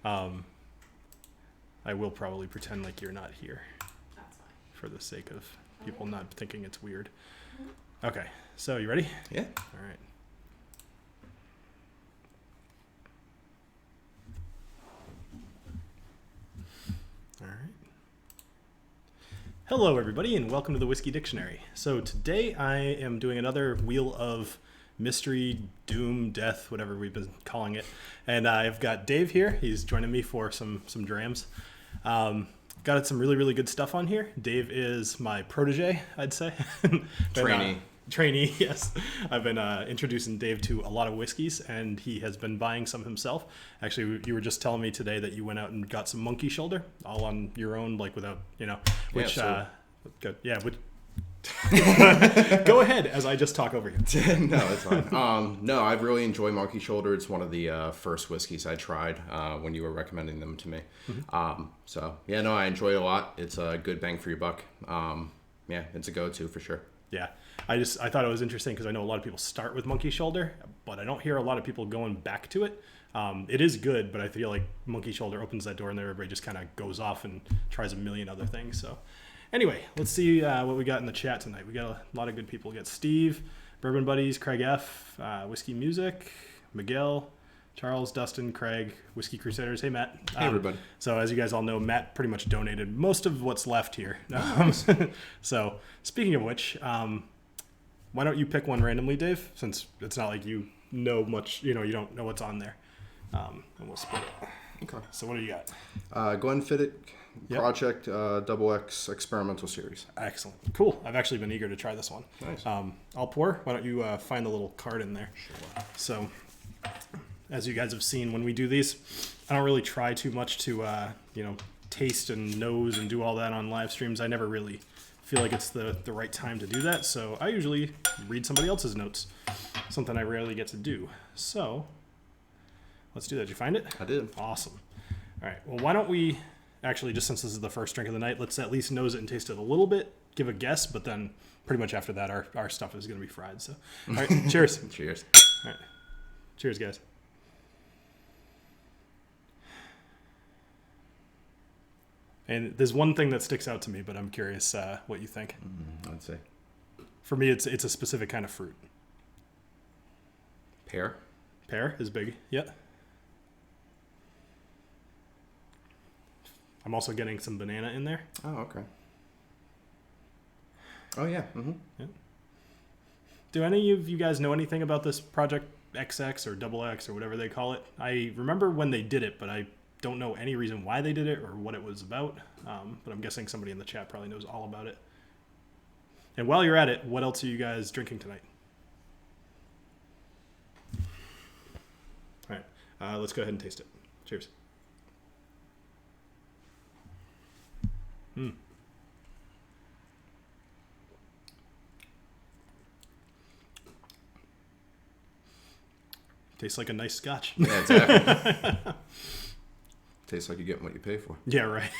I will probably pretend like you're not here. That's fine. For the sake of people not thinking it's weird. Okay, so you ready? Yeah. All right. All right. Hello, everybody, and welcome to the Whiskey Dictionary. So today I am doing another Wheel of Mystery, Doom, Death, whatever we've been calling it. And I've got Dave here. He's joining me for some drams. Got some really, really good stuff on here. Dave is my protege, I'd say. Trainee, yes. I've been introducing Dave to a lot of whiskeys, and he has been buying some himself. Actually, you were just telling me today that you went out and got some Monkey Shoulder, all on your own, like without, which, good. Yeah, go ahead as I just talk over you. No, it's fine. No, I really enjoy Monkey Shoulder. It's one of the first whiskeys I tried when you were recommending them to me. Mm-hmm. I enjoy it a lot. It's a good bang for your buck. It's a go-to for sure. Yeah, I thought it was interesting because I know a lot of people start with Monkey Shoulder, but I don't hear a lot of people going back to it. It is good, but I feel like Monkey Shoulder opens that door and then everybody just kind of goes off and tries a million other things. So anyway, let's see what we got in the chat tonight. We got a lot of good people. We got Steve, Bourbon Buddies, Craig F, Whiskey Music, Miguel, Charles, Dustin, Craig, Whiskey Crusaders. Hey, Matt. Hey, everybody. So as you guys all know, Matt pretty much donated most of what's left here. So speaking of which, why don't you pick one randomly, Dave? Since it's not like you know much, you don't know what's on there. And we'll split it. Okay. So what do you got? Glenfiddich Project XX Experimental Series. Excellent. Cool. I've actually been eager to try this one. Nice. I'll pour. Why don't you find the little card in there? Sure. So as you guys have seen, when we do these, I don't really try too much to, taste and nose and do all that on live streams. I never really feel like it's the right time to do that. So I usually read somebody else's notes, something I rarely get to do. So let's do that. Did you find it? I did. Awesome. All right. Well, why don't we actually, just since this is the first drink of the night, let's at least nose it and taste it a little bit, give a guess, but then pretty much after that, our stuff is going to be fried. So, all right. Cheers. Cheers. All right. Cheers, guys. And there's one thing that sticks out to me, but I'm curious what you think. I'd say For me, it's a specific kind of fruit. pear. Pear is big. Yeah. I'm also getting some banana in there. Oh, okay. Oh, yeah. Mm-hmm. Yeah. Do any of you guys know anything about this Project XX or Double X or whatever they call it? I remember when they did it, but I don't know any reason why they did it or what it was about. But I'm guessing somebody in the chat probably knows all about it. And while you're at it, what else are you guys drinking tonight? All right. Let's go ahead and taste it. Cheers. Tastes like a nice scotch. Yeah, exactly. Tastes like you're getting what you pay for. Yeah, right.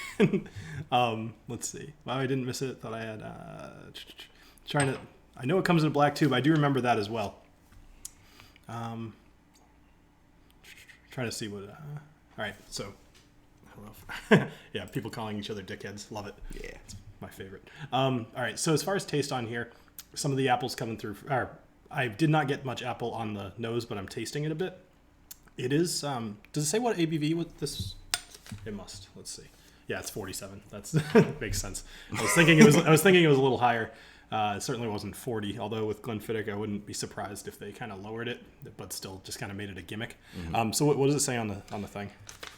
Let's see. Wow, I didn't miss it. Thought I had I know it comes in a black tube. I do remember that as well. Trying to see what. All right, so I don't know. Yeah, people calling each other dickheads. Love it. Yeah, it's my favorite. All right, so as far as taste on here, some of the apples coming through. I did not get much apple on the nose, but I'm tasting it a bit. It is. Does it say what ABV with this? It must. Let's see. Yeah, it's 47. That's makes sense. I was thinking it was a little higher. It certainly wasn't 40. Although with Glenfiddich, I wouldn't be surprised if they kind of lowered it, but still just kind of made it a gimmick. Mm-hmm. So what does it say on the thing?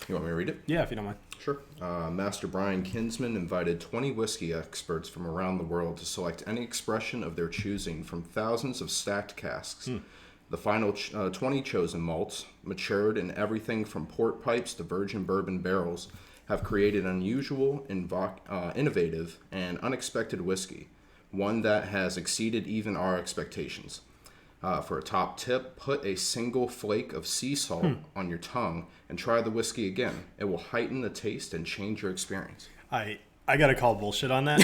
You want me to read it? Yeah, if you don't mind. Sure. Master Brian Kinsman invited 20 whiskey experts from around the world to select any expression of their choosing from thousands of stacked casks. The final 20 chosen malts, matured in everything from port pipes to virgin bourbon barrels, have created unusual, innovative, and unexpected whiskey, one that has exceeded even our expectations. For a top tip, put a single flake of sea salt on your tongue and try the whiskey again. It will heighten the taste and change your experience. I I gotta call bullshit on that.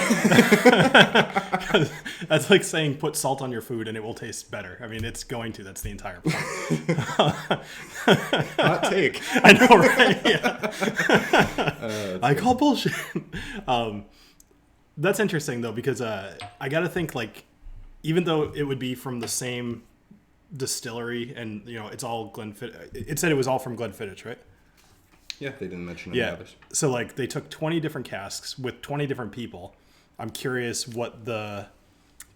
That's like saying put salt on your food and it will taste better. I mean, it's going to. That's the entire point. Hot take. I know, right? Yeah. I call bullshit. That's interesting though, because I gotta think like, even though it would be from the same distillery and it's all Glenfiddich. It said it was all from Glenfiddich, right? Yeah, they didn't mention any others. So like they took 20 different casks with 20 different people. I'm curious what the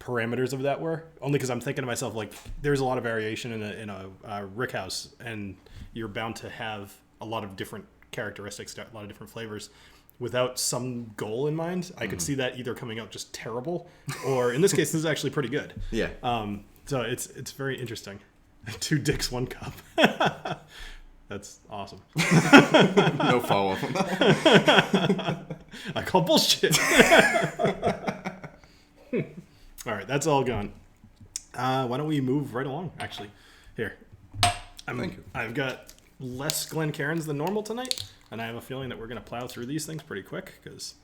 parameters of that were. Only because I'm thinking to myself, like, there's a lot of variation in a rick house, and you're bound to have a lot of different characteristics, a lot of different flavors. Without some goal in mind, I could see that either coming out just terrible, or in this case, this is actually pretty good. Yeah. So it's very interesting. 2 dicks, 1 cup. That's awesome. No follow-up on that. I call bullshit. All right, that's all gone. Why don't we move right along, actually? Here. Thank you. I've got less Glencairns than normal tonight, and I have a feeling that we're going to plow through these things pretty quick, because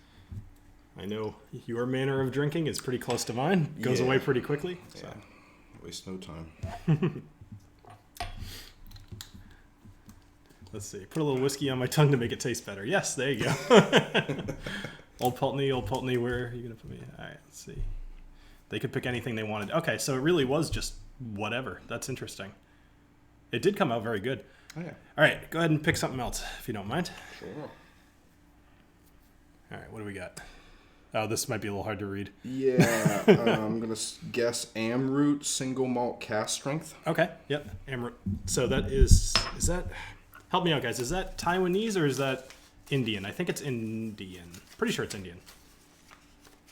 I know your manner of drinking is pretty close to mine. Goes away pretty quickly. So. Yeah. Waste no time. Let's see. Put a little whiskey on my tongue to make it taste better. Yes, there you go. Old Pulteney, where are you going to put me? All right, let's see. They could pick anything they wanted. Okay, so it really was just whatever. That's interesting. It did come out very good. Oh, yeah. All right, go ahead and pick something else, if you don't mind. Sure. All right, what do we got? Oh, this might be a little hard to read. Yeah, I'm going to guess Amrut single malt cask strength. Okay, yep, Amrut. So that is that... Help me out, guys. Is that Taiwanese or is that Indian? I think it's Indian. Pretty sure it's Indian.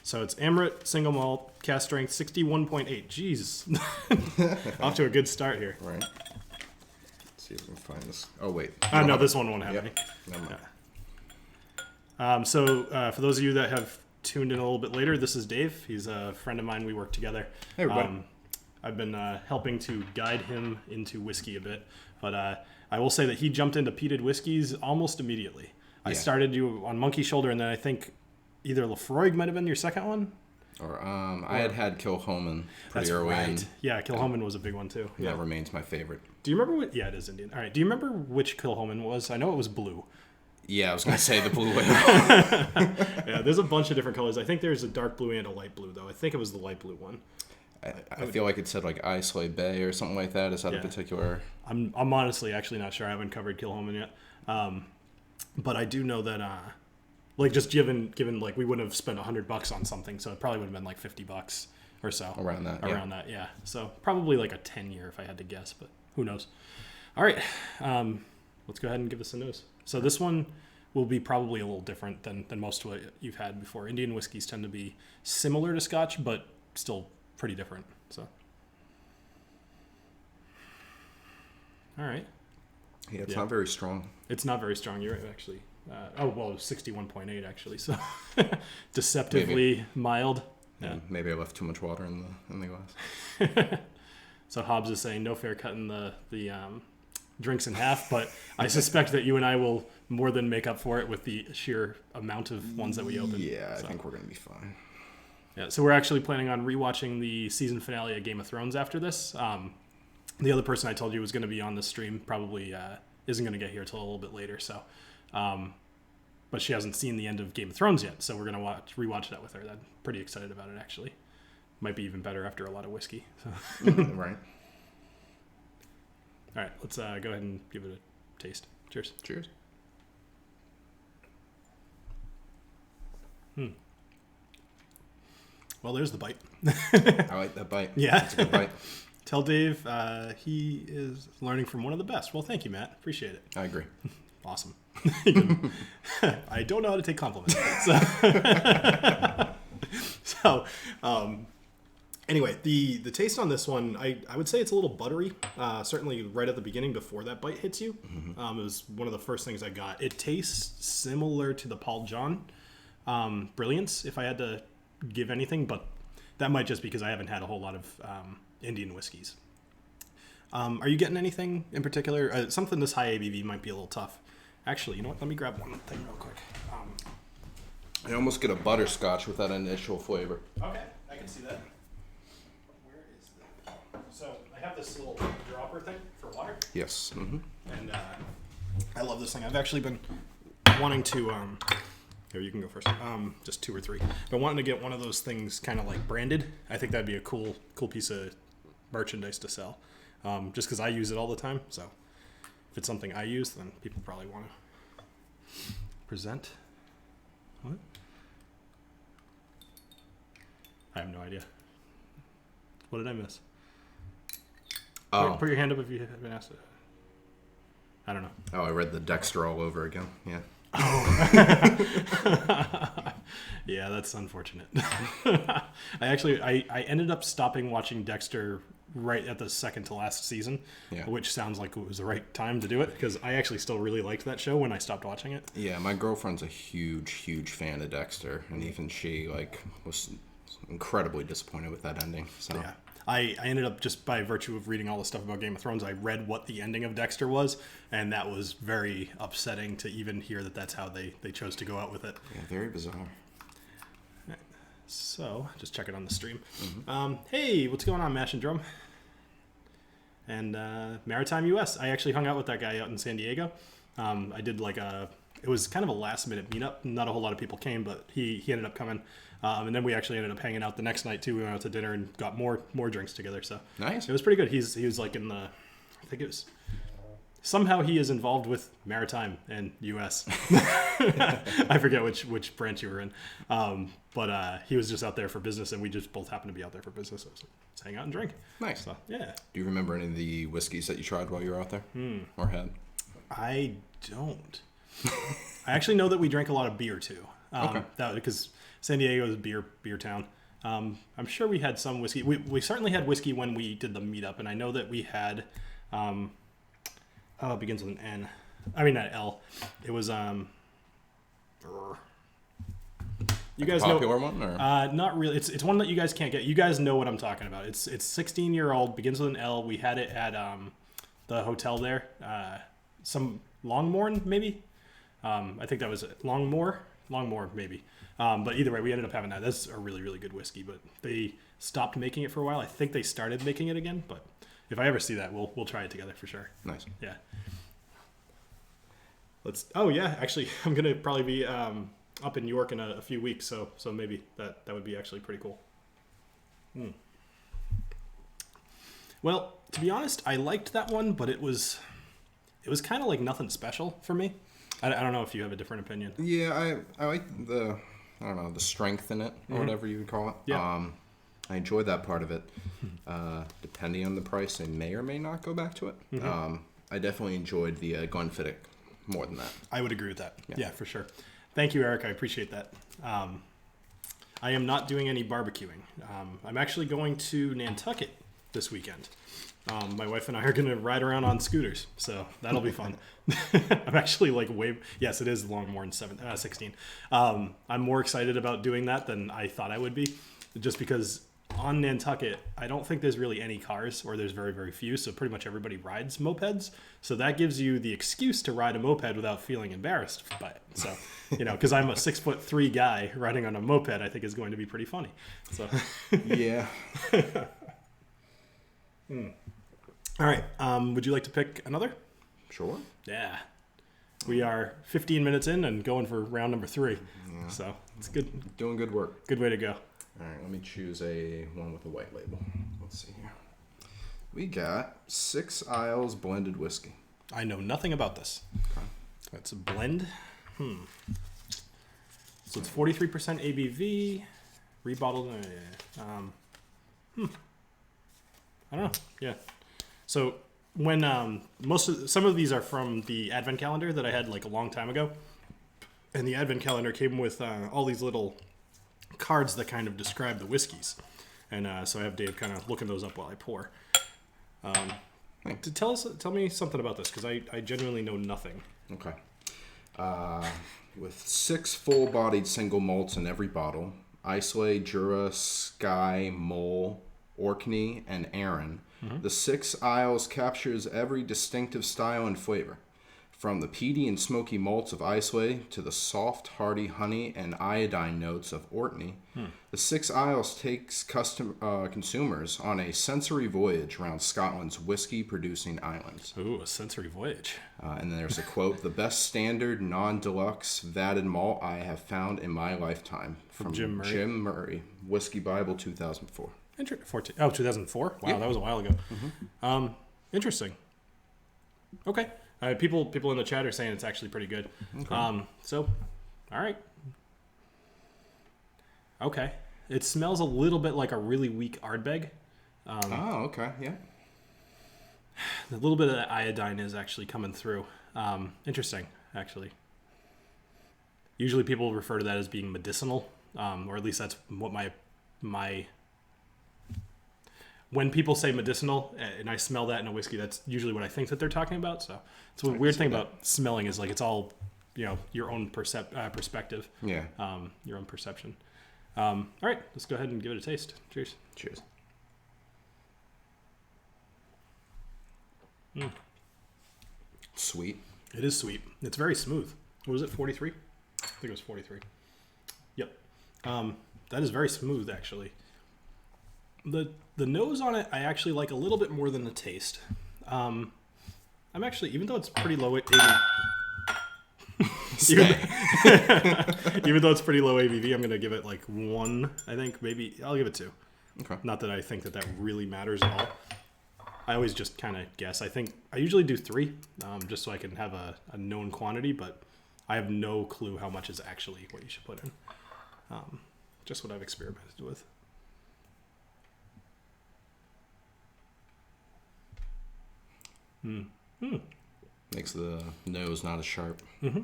So it's Amrut, single malt, cask strength, 61.8. Jeez. Off to a good start here. Right. Let's see if we can find this. Oh, wait. No, this one won't have any. Never mind. Yeah. So for those of you that have tuned in a little bit later, this is Dave. He's a friend of mine. We work together. Hey, everybody. I've been helping to guide him into whiskey a bit, but I will say that he jumped into peated whiskeys almost immediately. I started you on Monkey Shoulder, and then I think either Lefroy might have been your second one. Or I had Kilchoman pretty early. Right. In, yeah, Kilchoman was a big one too. That remains my favorite. Do you remember what? Yeah, it is Indian. All right. Do you remember which Kilchoman was? I know it was blue. Yeah, I was going to say the blue one. Yeah, there's a bunch of different colors. I think there's a dark blue and a light blue, though. I think it was the light blue one. I feel like it said like Ailsa Bay or something like that. Is that a particular? I'm honestly actually not sure. I haven't covered Kilchoman yet, but I do know that like just given like we wouldn't have spent $100 on something, so it probably would have been like $50 or so around that. Yeah. So probably like a 10-year if I had to guess, but who knows? All right, let's go ahead and give this a nose. So this one will be probably a little different than most of what you've had before. Indian whiskeys tend to be similar to Scotch, but still pretty different. So, all right. Yeah, it's not very strong. It's not very strong. You're right, actually. 61.8 actually. So deceptively mild. Yeah. Maybe I left too much water in the glass. So Hobbs is saying no fair cutting the drinks in half, but I suspect that you and I will more than make up for it with the sheer amount of ones that we open. Yeah, I think we're gonna be fine. Yeah, so we're actually planning on rewatching the season finale of Game of Thrones after this. The other person I told you was going to be on the stream probably isn't going to get here till a little bit later. So, but she hasn't seen the end of Game of Thrones yet, so we're going to rewatch that with her. I'm pretty excited about it, actually. Might be even better after a lot of whiskey. So. Right. All right, let's go ahead and give it a taste. Cheers. Cheers. Well, there's the bite. I like that bite. Yeah. It's a good bite. Tell Dave he is learning from one of the best. Well, thank you, Matt. Appreciate it. I agree. Awesome. I don't know how to take compliments. So anyway, the taste on this one, I would say it's a little buttery. Certainly right at the beginning before that bite hits you. Mm-hmm. It was one of the first things I got. It tastes similar to the Paul John Brilliance, if I had to give anything, but that might just because I haven't had a whole lot of Indian whiskeys. Are you getting anything in particular? Something this high ABV might be a little tough. Actually, you know what? Let me grab one thing real quick. I almost get a butterscotch with that initial flavor. Okay, I can see that. Where is the... So I have this little dropper thing for water. Yes. Mm-hmm. And I love this thing. I've actually been wanting to... Here, you can go first. Just 2 or 3. But wanting to get one of those things kind of like branded. I think that'd be a cool piece of merchandise to sell. Just because I use it all the time. So if it's something I use, then people probably want to present. What? I have no idea. What did I miss? Oh. Put your hand up if you haven't asked it. I don't know. Oh, I read the Dexter all over again. Yeah. Oh. Yeah, that's unfortunate. I ended up stopping watching Dexter right at the second to last season, which sounds like it was the right time to do it because I actually still really liked that show when I stopped watching it. Yeah, my girlfriend's a huge fan of Dexter, and even she was incredibly disappointed with that ending. So yeah. I ended up, just by virtue of reading all the stuff about Game of Thrones, I read what the ending of Dexter was, and that was very upsetting to even hear that that's how they chose to go out with it. Yeah, very bizarre. So, just check it on the stream. Mm-hmm. Hey, what's going on, Mash and Drum? And Maritime US. I actually hung out with that guy out in San Diego. I did it was kind of a last minute meetup. Not a whole lot of people came, but he ended up coming. And then we actually ended up hanging out the next night too. We went out to dinner and got more drinks together. So nice. It was pretty good. He was like in the, I think it was, somehow he is involved with Maritime and US. I forget which branch you were in. But he was just out there for business, and we just both happened to be out there for business. So let's hang out and drink. Nice. So, yeah. Do you remember any of the whiskeys that you tried while you were out there? Or had? I don't. I actually know that we drank a lot of beer too. Okay. Because San Diego is a beer town. I'm sure we had some whiskey. We certainly had whiskey when we did the meetup, and I know that we had. It begins with an N. I mean, not L. It was you guys know popular one or not really. It's one that you guys can't get. You guys know what I'm talking about. It's 16-year-old, begins with an L. We had it at the hotel there. Some Longmorn maybe. I think that was it. Longmore maybe. But either way, we ended up having that. That's a really, really good whiskey, but they stopped making it for a while. I think they started making it again, but if I ever see that, we'll try it together for sure. Nice. Yeah. Actually, I'm gonna probably be up in New York in a few weeks, so maybe that would be actually pretty cool. Well, to be honest, I liked that one, but it was kind of like nothing special for me. I don't know if you have a different opinion. Yeah, I like the strength in it, or whatever you would call it. Yeah. I enjoyed that part of it. Depending on the price, I may or may not go back to it. I definitely enjoyed the Glenfiddich more than that. I would agree with that. Yeah, for sure. Thank you, Eric. I appreciate that. I am not doing any barbecuing. I'm actually going to Nantucket this weekend. My wife and I are going to ride around on scooters, so that'll be fun. I'm actually yes, it is Longmorn 16. I'm more excited about doing that than I thought I would be, just because on Nantucket, I don't think there's really any cars, or there's very, very few, so pretty much everybody rides mopeds. So that gives you the excuse to ride a moped without feeling embarrassed by it. So, because I'm a 6'3" guy riding on a moped, I think is going to be pretty funny. So, yeah. All right. Would you like to pick another? Sure. Yeah. We are 15 minutes in and going for round number 3. Yeah. So it's good. Doing good work. Good way to go. All right, let me choose one with a white label. Let's see here. We got 6 Isles blended whiskey. I know nothing about this. Okay. That's a blend. So it's 43% ABV, rebottled. I don't know. Yeah. So when some of these are from the advent calendar that I had a long time ago, and the advent calendar came with all these little cards that kind of describe the whiskeys, and so I have Dave kind of looking those up while I pour. Tell me something about this, because I genuinely know nothing. Okay. With 6 full-bodied single malts in every bottle, Islay, Jura, Skye, Mole, Orkney, and Arran, the 6 Isles captures every distinctive style and flavor. From the peaty and smoky malts of Ailsa Bay to the soft, hearty honey and iodine notes of Orkney, the Six Isles takes consumers on a sensory voyage around Scotland's whiskey-producing islands. Ooh, a sensory voyage. And then there's a quote, the best standard, non-deluxe, vatted malt I have found in my lifetime. From Jim Murray, Whiskey Bible 2004. 2004? Wow, That was a while ago. Interesting. Okay. People in the chat are saying it's actually pretty good. Okay. All right. Okay. It smells a little bit like a really weak Ardbeg. Okay. Yeah. A little bit of that iodine is actually coming through. Interesting, actually. Usually people refer to that as being medicinal, or at least that's what my when people say medicinal and I smell that in a whiskey, that's usually what I think that they're talking about. So it's a weird thing about smelling is like it's all, your own perspective. Yeah. Your own perception. All right, let's go ahead and give it a taste. Cheers. Cheers. Sweet. It is sweet. It's very smooth. What was it, 43? I think it was 43. Yep. That is very smooth, actually. The nose on it, I actually like a little bit more than the taste. I'm actually, even though it's pretty low even though it's pretty low ABV, I'm going to give it like 1, I think. Maybe I'll give it 2. Okay. Not that I think that really matters at all. I always just kind of guess. I think I usually do 3, just so I can have a known quantity, but I have no clue how much is actually what you should put in. Just what I've experimented with. Makes the nose not as sharp. Mm-hmm.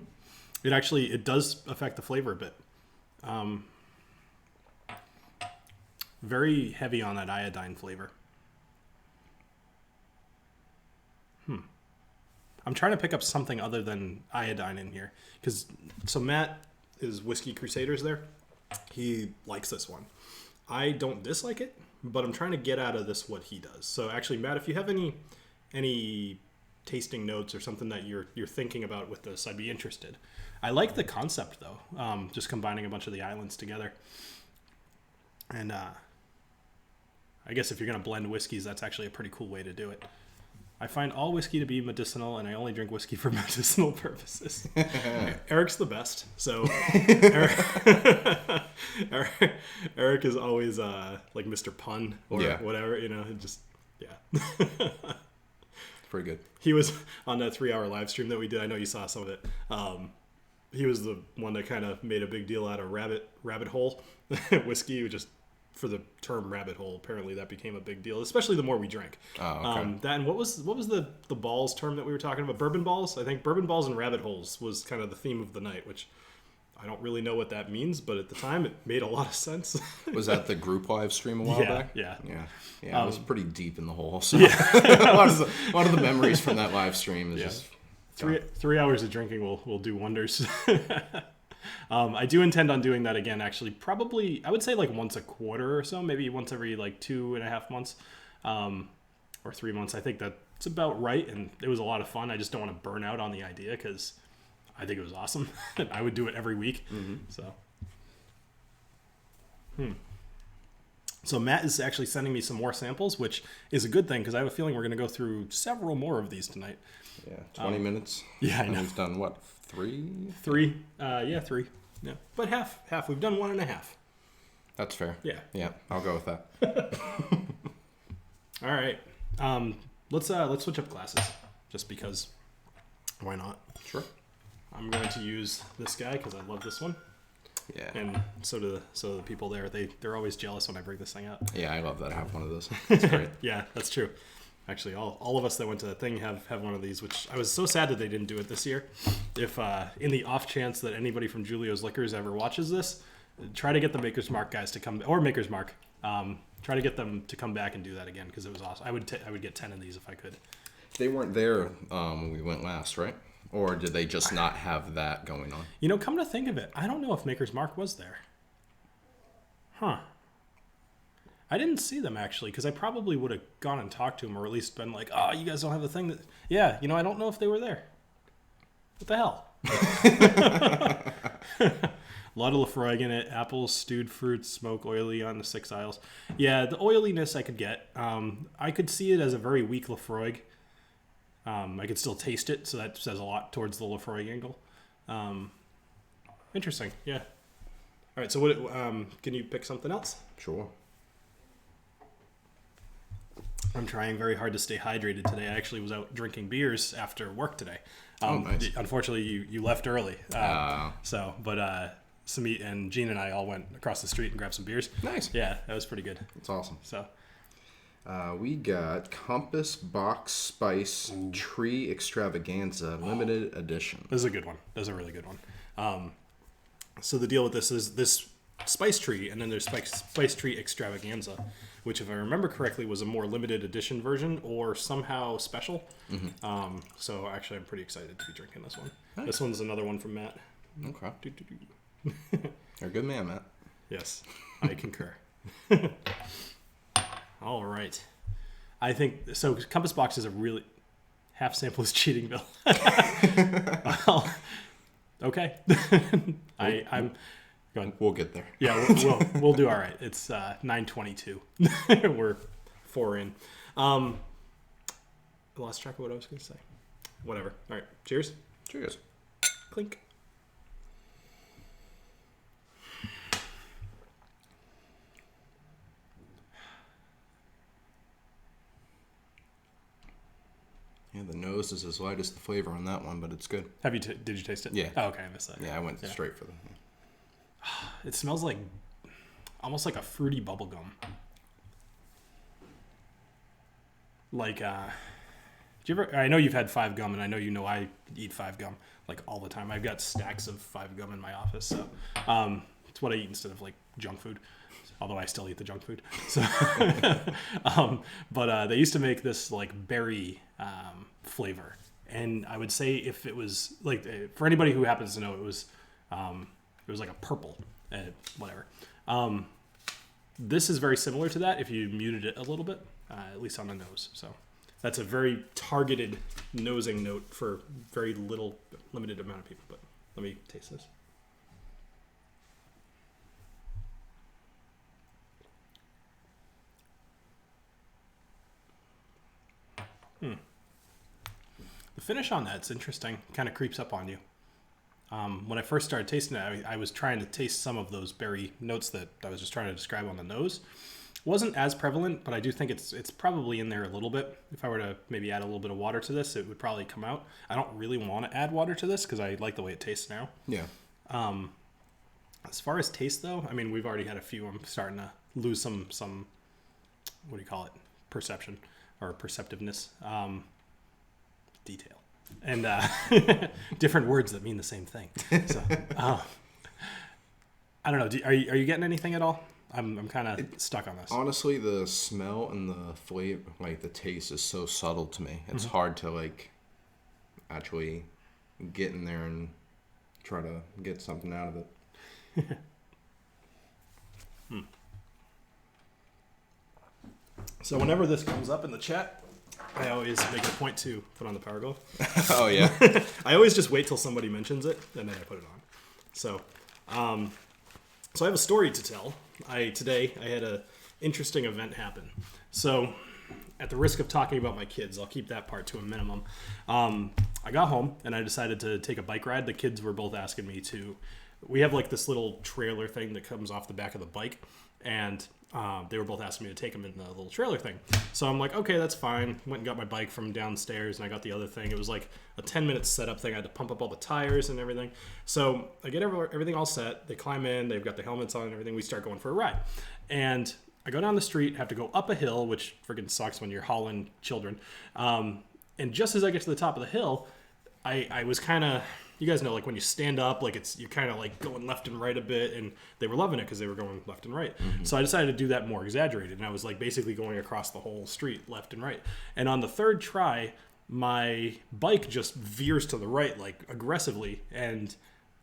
It does affect the flavor a bit. Very heavy on that iodine flavor. I'm trying to pick up something other than iodine in here. So Matt is Whiskey Crusaders there. He likes this one. I don't dislike it, but I'm trying to get out of this what he does. So actually, Matt, if you have any tasting notes or something that you're thinking about with this, I'd be interested. I like the concept though, just combining a bunch of the islands together. And I guess if you're going to blend whiskeys, that's actually a pretty cool way to do it. I find all whiskey to be medicinal, and I only drink whiskey for medicinal purposes. Eric's the best. So Eric is always like Mr. Pun or whatever, just, Pretty good. He was on that 3-hour live stream that we did. I know you saw some of it. He was the one that kind of made a big deal out of rabbit hole whiskey, just for the term rabbit hole. Apparently that became a big deal, especially the more we drank. Oh, okay. That and what was the balls term that we were talking about? Bourbon balls? I think bourbon balls and rabbit holes was kind of the theme of the night, which I don't really know what that means, but at the time it made a lot of sense. Was that the group live stream a while back? Yeah. I was pretty deep in the hole. So a lot of the memories from that live stream is just 3 hours of drinking will do wonders. I do intend on doing that again, actually. Probably, I would say like once a quarter or so, maybe once every like 2.5 months or 3 months. I think that's about right, and it was a lot of fun. I just don't want to burn out on the idea because I think it was awesome. I would do it every week. Mm-hmm. So Matt is actually sending me some more samples, which is a good thing because I have a feeling we're going to go through several more of these tonight. Yeah, 20 minutes. Yeah, I know. We've done what, 3? 3. 3. Yeah, but half. We've done 1.5. That's fair. Yeah, I'll go with that. All right. Let's switch up glasses, just because. Why not? Sure. I'm going to use this guy because I love this one. Yeah. And so do the people there. They're always jealous when I bring this thing out. Yeah, I love that I have one of those. That's great. Yeah, that's true. Actually, all of us that went to the thing have one of these, which I was so sad that they didn't do it this year. If in the off chance that anybody from Julio's Liquors ever watches this, try to get the Maker's Mark guys to come, or Maker's Mark, try to get them to come back and do that again because it was awesome. I would get 10 of these if I could. They weren't there when we went last, right? Or did they just not have that going on? Come to think of it, I don't know if Maker's Mark was there. Huh. I didn't see them, actually, because I probably would have gone and talked to them or at least been like, oh, you guys don't have the thing that... Yeah, I don't know if they were there. What the hell? A lot of Lafroig in it. Apples, stewed fruits, smoke, oily on the 6 aisles. Yeah, the oiliness I could get. I could see it as a very weak Lafroig. I could still taste it, so that says a lot towards the Lafroig angle. Interesting, yeah. All right, so what? Can you pick something else? Sure. I'm trying very hard to stay hydrated today. I actually was out drinking beers after work today. Nice. Unfortunately, you left early. But Samit and Gene and I all went across the street and grabbed some beers. Nice. Yeah, that was pretty good. That's awesome. So, we got Compass Box Spice Tree Extravaganza Limited Edition. this is a good one. This is a really good one. So the deal with this is this Spice Tree, and then there's Spice Tree Extravaganza, which, if I remember correctly, was a more limited edition version or somehow special. Mm-hmm. So actually, I'm pretty excited to be drinking this one. Nice. This one's another one from Matt. Okay. You're a good man, Matt. Yes, I concur. All right. I think so. Compass Box is a really half sample is cheating, Bill. Well, okay. I'm going. We'll get there. Yeah, we'll do all right. It's 9:22. We're 4 in. I lost track of what I was going to say. Whatever. All right. Cheers. Cheers. Clink. Yeah, the nose is as light as the flavor on that one, but it's good. Did you taste it? Yeah. Oh, okay, I missed that. Yeah, I went straight for the... It smells like almost like a fruity bubble gum. Like, do you ever? I know you've had 5 gum, and I know I eat 5 gum like all the time. I've got stacks of 5 gum in my office, so it's what I eat instead of like junk food. Although I still eat the junk food. So, but they used to make this like berry flavor, and I would say if it was like for anybody who happens to know, it was like a purple, whatever. This is very similar to that if you muted it a little bit, at least on the nose. So that's a very targeted nosing note for very limited amount of people. But let me taste this. The finish on that's interesting. Kind of creeps up on you. When I first started tasting it, I was trying to taste some of those berry notes that I was just trying to describe on the nose. Wasn't as prevalent, but I do think it's probably in there a little bit. If I were to maybe add a little bit of water to this, it would probably come out. I don't really want to add water to this because I like the way it tastes now. Yeah. As far as taste, though, I mean, we've already had a few. I'm starting to lose some what do you call it? Perception or perceptiveness. Detail. And different words that mean the same thing. So, I don't know. Are you getting anything at all? I'm kind of stuck on this. Honestly, the smell and the flavor, like the taste, is so subtle to me. It's hard to like actually get in there and try to get something out of it. So whenever this comes up in the chat, I always make it a point to put on the power glove. Oh, yeah. I always just wait till somebody mentions it, and then I put it on. So I have a story to tell. Today I had an interesting event happen. So at the risk of talking about my kids, I'll keep that part to a minimum. I got home, and I decided to take a bike ride. The kids were both asking me to. We have like this little trailer thing that comes off the back of the bike, and they were both asking me to take them in the little trailer thing. So I'm like, okay, that's fine. Went and got my bike from downstairs, and I got the other thing. It was like a 10-minute setup thing. I had to pump up all the tires and everything. So I get everything all set. They climb in. They've got the helmets on and everything. We start going for a ride. And I go down the street, have to go up a hill, which friggin' sucks when you're hauling children. And just as I get to the top of the hill, I was kind of... You guys know, like when you stand up, like you're kind of like going left and right a bit, and they were loving it because they were going left and right. Mm-hmm. So I decided to do that more exaggerated, and I was like basically going across the whole street left and right. And on the third try, my bike just veers to the right like aggressively, and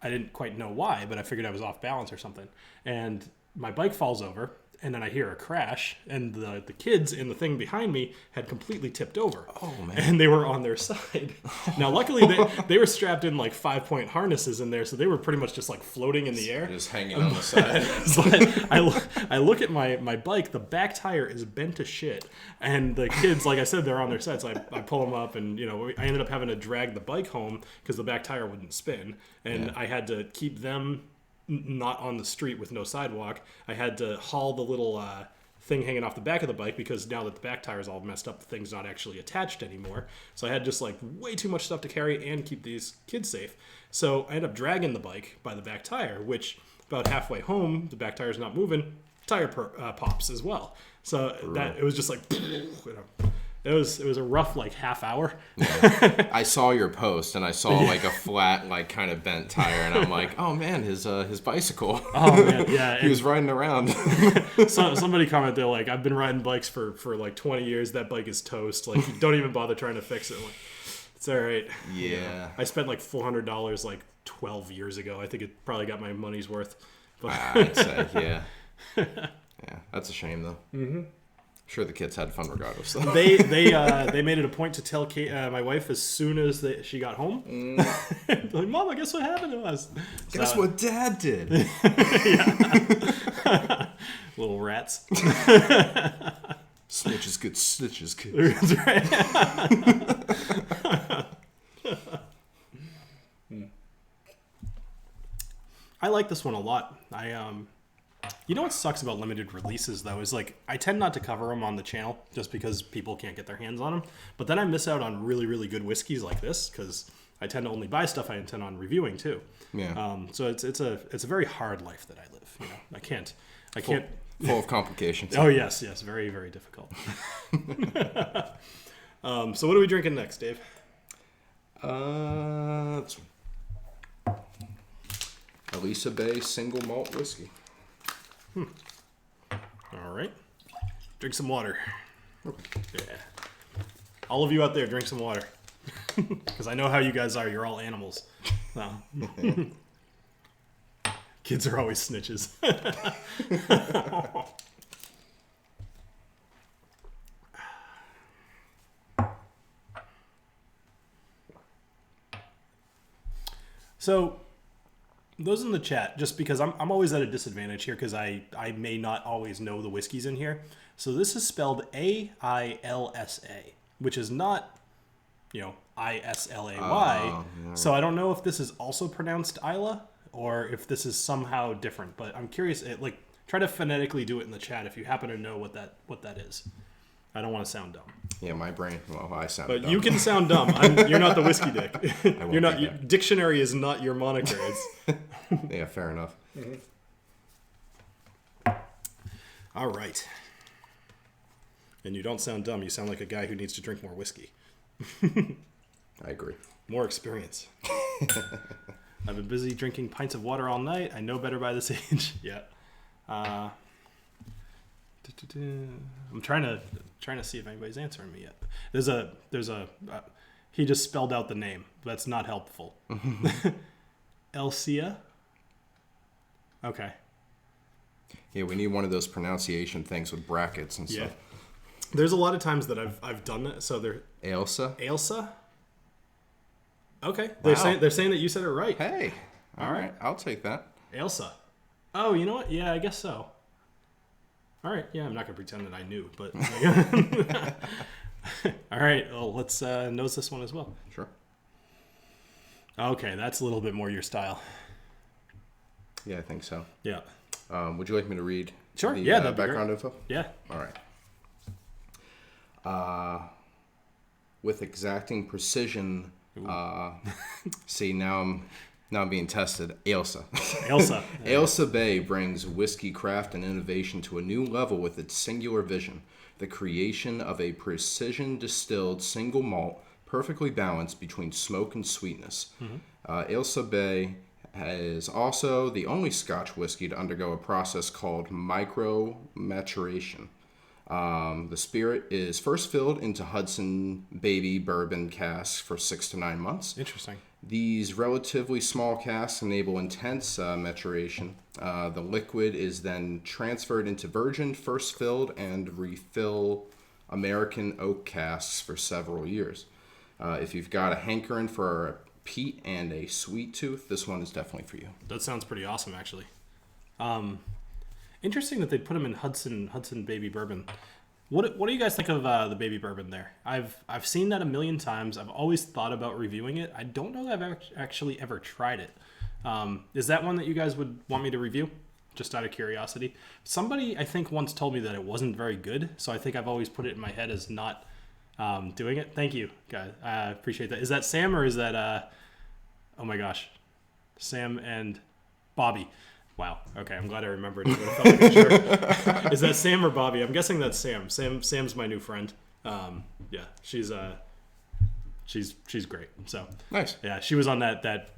I didn't quite know why, but I figured I was off balance or something. And my bike falls over, and then I hear a crash, and the kids in the thing behind me had completely tipped over. Oh, man. And they were on their side. Now, luckily, they were strapped in like 5-point harnesses in there, so they were pretty much just like floating in the air. Just hanging on the side. But I look at my bike, the back tire is bent to shit. And the kids, like I said, they're on their side, so I pull them up, and I ended up having to drag the bike home because the back tire wouldn't spin. And I had to keep them not on the street with no sidewalk. I had to haul the little thing hanging off the back of the bike because now that the back tire is all messed up, the thing's not actually attached anymore. So I had just like way too much stuff to carry and keep these kids safe. So I ended up dragging the bike by the back tire, which about halfway home, the back tire's not moving, tire pops as well. So that it was just like, it was a rough like half hour. Yeah. I saw your post and I saw like a flat, like kind of bent tire, and I'm like, oh man, his bicycle. Oh man, yeah. He was riding around. So somebody commented, they're like, I've been riding bikes for like 20 years. That bike is toast. Like, don't even bother trying to fix it. Like, it's all right. Yeah. I spent like $400 like 12 years ago. I think it probably got my money's worth. But I'd say, yeah. Yeah, that's a shame though. Mm-hmm. Sure, the kids had fun regardless. They made it a point to tell my wife as soon as she got home. Like, Mom, guess what happened to us? Guess what Dad did? Little rats. Snitch is good. Snitch is good. That's right. I like this one a lot. You know what sucks about limited releases, though, is like I tend not to cover them on the channel just because people can't get their hands on them. But then I miss out on really, really good whiskeys like this because I tend to only buy stuff I intend on reviewing too. Yeah. So it's a very hard life that I live. I can't. Full of complications. Oh yes, very, very difficult. So what are we drinking next, Dave? Ailsa Bay single malt whiskey. All right. Drink some water. Yeah. All of you out there, drink some water. Because I know how you guys are. You're all animals. Kids are always snitches. So, those in the chat, just because I'm always at a disadvantage here because I may not always know the whiskeys in here. So this is spelled A-I-L-S-A, which is not, I-S-L-A-Y. Yeah. So I don't know if this is also pronounced Isla or if this is somehow different. But I'm curious. Try to phonetically do it in the chat if you happen to know what that is. I don't want to sound dumb. Yeah, my brain. Well, I sound But dumb. you can sound dumb. You're not the whiskey dick. You're not. Dictionary is not your moniker. Yeah, fair enough. Mm-hmm. All right. And you don't sound dumb. You sound like a guy who needs to drink more whiskey. I agree. More experience. I've been busy drinking pints of water all night. I know better by this age. Yeah. I'm trying to see if anybody's answering me yet. There's a he just spelled out the name. That's not helpful. Ailsa. Okay. Yeah, we need one of those pronunciation things with brackets and stuff. Yeah. There's a lot of times that I've done that. So they're Ailsa. Okay. Wow. They're saying that you said it right. Hey. All right. I'll take that. Ailsa. Oh, you know what? Yeah, I guess so. All right. Yeah, I'm not going to pretend that I knew, but... All right. Well, let's nose this one as well. Sure. Okay, that's a little bit more your style. Yeah, I think so. Yeah. Would you like me to read Sure. the that'd be background great. info? Yeah. All right. With exacting precision... see, now I'm being tested. Ailsa. Ailsa Bay brings whiskey craft and innovation to a new level with its singular vision, the creation of a precision distilled single malt, perfectly balanced between smoke and sweetness. Ailsa Bay is also the only Scotch whiskey to undergo a process called micro maturation. The spirit is first filled into Hudson Baby bourbon casks for 6 to 9 months. Interesting. These relatively small casks enable intense maturation. The liquid is then transferred into virgin, first filled, and refill American oak casks for several years. If you've got a hankering for a peat and a sweet tooth, this one is definitely for you. That sounds pretty awesome, actually. Interesting that they put them in Hudson Baby Bourbon. What do you guys think of the Baby Bourbon there? I've seen that a million times. I've always thought about reviewing it. I don't know that I've actually ever tried it. Is that one that you guys would want me to review? Just out of curiosity. Somebody, I think, once told me that it wasn't very good, so I think I've always put it in my head as not doing it. Thank you, guys. I appreciate that. Is that Sam or is that, oh my gosh, Sam and Bobby? Wow. Okay, I'm glad I remembered. It felt like a jerk. Is that Sam or Bobby? I'm guessing that's Sam. Sam's my new friend. Yeah, she's great. So Nice. yeah, she was on that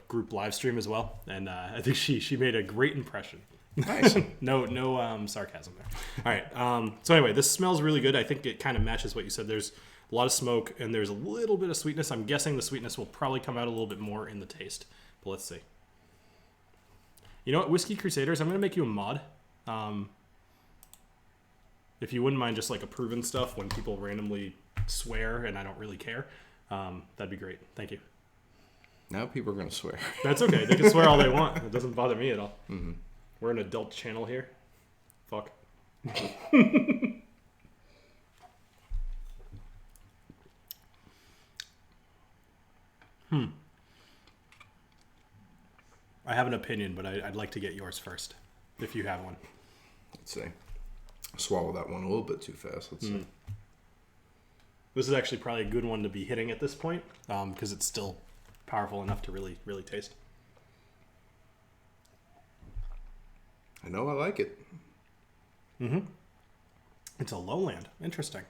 group live stream as well, and I think she made a great impression. Nice. No sarcasm there. All right. So anyway, this smells really good. I think it kind of matches what you said. There's a lot of smoke and there's a little bit of sweetness. I'm guessing the sweetness will probably come out a little bit more in the taste, but let's see. You know what, Whiskey Crusaders, I'm going to make you a mod. If you wouldn't mind just like approving stuff when people randomly swear and I don't really care, that'd be great. Thank you. Now people are going to swear. That's okay. They can swear all they want. It doesn't bother me at all. Mm-hmm. We're an adult channel here. Fuck. I have an opinion, but I'd like to get yours first, if you have one. Let's see. Swallow that one a little bit too fast. Let's see. This is actually probably a good one to be hitting at this point, because it's still powerful enough to really, really taste. I know I like it. Mm-hmm. It's a lowland. Interesting.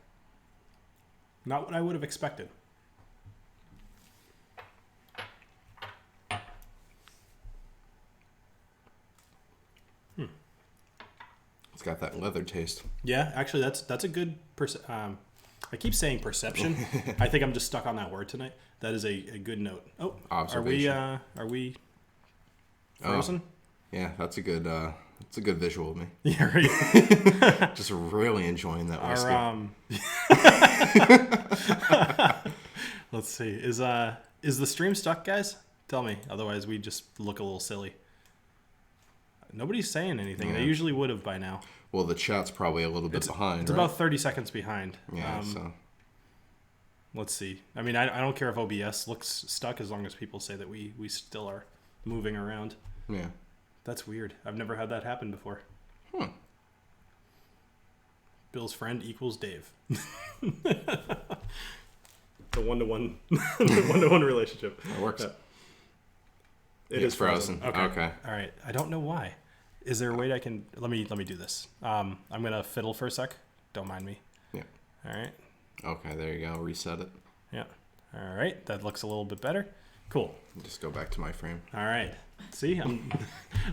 Not what I would have expected. It's got that leather taste. Yeah, actually, that's a good. I keep saying perception. I think I'm just stuck on that word tonight. That is a good note. Oh, observation. Are we frozen? Oh, yeah, that's a good visual of me. Yeah, right. Just really enjoying that whiskey. Let's see. Is the stream stuck, guys? Tell me. Otherwise, we just look a little silly. Nobody's saying anything. Yeah. They usually would have by now. Well, the chat's probably a little bit behind. It's about 30 seconds behind. Yeah. So let's see. I mean, I don't care if OBS looks stuck as long as people say that we still are moving around. Yeah. That's weird. I've never had that happen before. Bill's friend equals Dave. The one-to-one relationship. That works. It is frozen. Okay. All right. I don't know why. Is there a way I can... Let me do this. I'm going to fiddle for a sec. Don't mind me. Yeah. All right. Okay, there you go. Reset it. Yeah. All right. That looks a little bit better. Cool. Just go back to my frame. All right. See,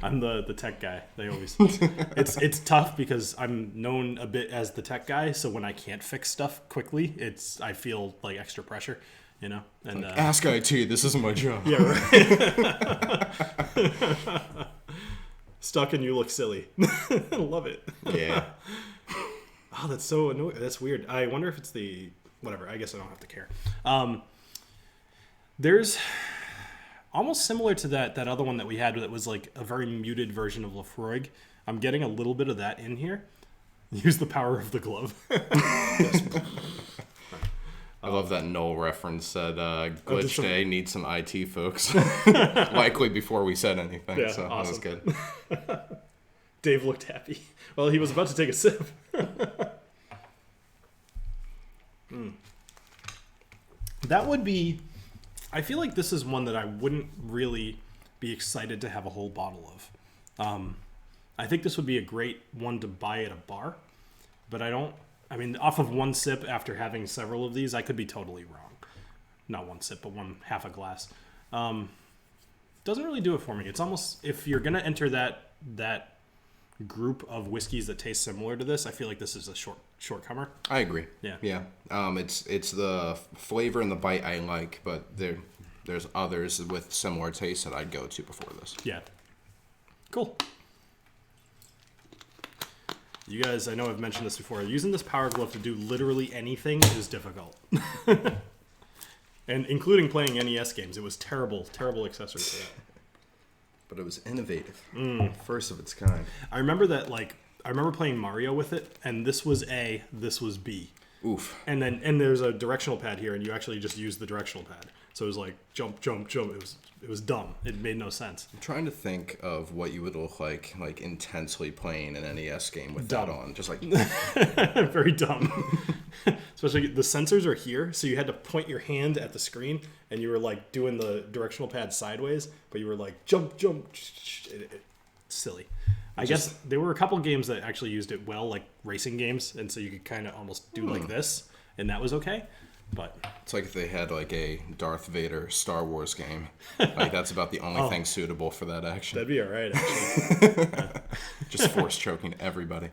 I'm the tech guy. They always... It's tough because I'm known a bit as the tech guy, so when I can't fix stuff quickly, I feel like extra pressure. You know, and like, ask IT. This isn't my job. Yeah, right. Stuck and you look silly. I love it. Yeah. Oh, that's so annoying. That's weird. I wonder if it's the whatever. I guess I don't have to care. There's almost similar to that other one that we had that was like a very muted version of Lafroig. I'm getting a little bit of that in here. Use the power of the glove. I love that Noel reference said Glitch Day needs some IT folks. Likely before we said anything. Yeah, so awesome. That was good. Dave looked happy. Well, he was about to take a sip. That would be... I feel like this is one that I wouldn't really be excited to have a whole bottle of. I think this would be a great one to buy at a bar, but I mean, off of one sip after having several of these, I could be totally wrong. Not one sip, but half a glass. Doesn't really do it for me. It's almost, if you're going to enter that group of whiskeys that taste similar to this, I feel like this is a shortcomer. I agree. Yeah. Yeah. It's the flavor and the bite I like, but there's others with similar tastes that I'd go to before this. Yeah. Cool. You guys, I know I've mentioned this before. Using this Power Glove to do literally anything is difficult. And including playing NES games. It was terrible accessory for that. But it was innovative. First of its kind. I remember that, like, I remember playing Mario with it, and this was A, this was B. Oof. And there's a directional pad here, and you actually just use the directional pad. So it was like jump, jump, jump. It was dumb. It made no sense. I'm trying to think of what you would look like intensely playing an NES game with Dumb. that on. Just like Very dumb. Especially the sensors are here, so you had to point your hand at the screen, and you were like doing the directional pad sideways, but you were like jump, jump. Silly. I guess there were a couple games that actually used it well, like racing games, and so you could kind of almost do like this, and that was okay. But it's like if they had like a Darth Vader Star Wars game. Like that's about the only thing suitable for that action. that'd be all right, actually. Just force choking everybody.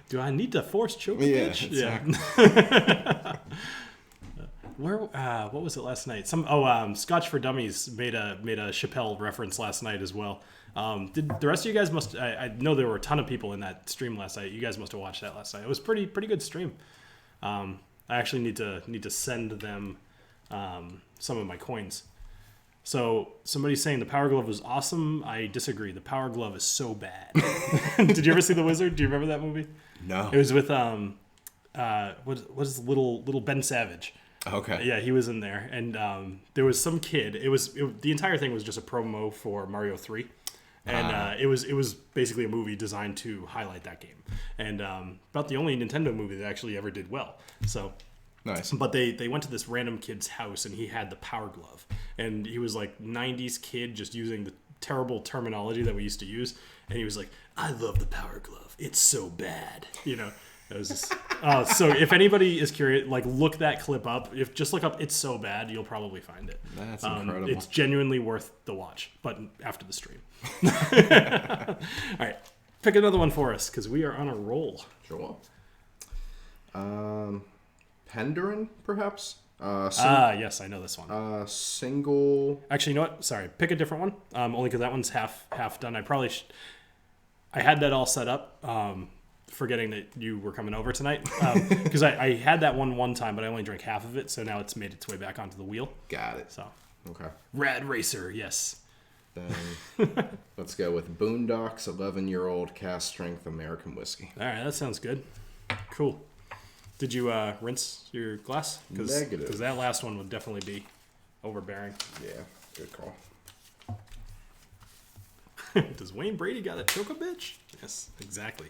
Do I need to force choke the Yeah, bitch? exactly. Yeah. Where? What was it last night? Scotch for Dummies made a Chappelle reference last night as well. Did the rest of you guys must? I know there were a ton of people in that stream last night. You guys must have watched that last night. It was pretty good stream. I actually need to send them some of my coins. So somebody's saying the Power Glove was awesome. I disagree. The Power Glove is so bad. Did you ever see The Wizard? Do you remember that movie? No. It was with what is little Ben Savage. Okay. Yeah, he was in there, and there was some kid. The entire thing was just a promo for Mario 3, and it was basically a movie designed to highlight that game, and about the only Nintendo movie that actually ever did well. So nice. But they went to this random kid's house, and he had the Power Glove, and he was like 90s kid just using the terrible terminology that we used to use, and he was like, "I love the Power Glove. It's so bad," you know. It was just, so if anybody is curious, like look that clip up. Just look up "It's So Bad," you'll probably find it. That's incredible. It's genuinely worth the watch, but after the stream. All right, pick another one for us because we are on a roll. Sure. Penderin, perhaps. Yes, I know this one. Single. Actually, you know what? Sorry, pick a different one. Only because that one's half done. I probably I had that all set up. Forgetting that you were coming over tonight, because I had that one time, but I only drank half of it, so now it's made its way back onto the wheel. Got it. So Okay. Rad Racer, yes. Then let's go with Boondocks 11-year-old cask strength American whiskey. All right, that sounds good. Cool. Did you rinse your glass? Negative. Because that last one would definitely be overbearing. Yeah, good call. Does Wayne Brady got a choke a bitch? Yes, exactly.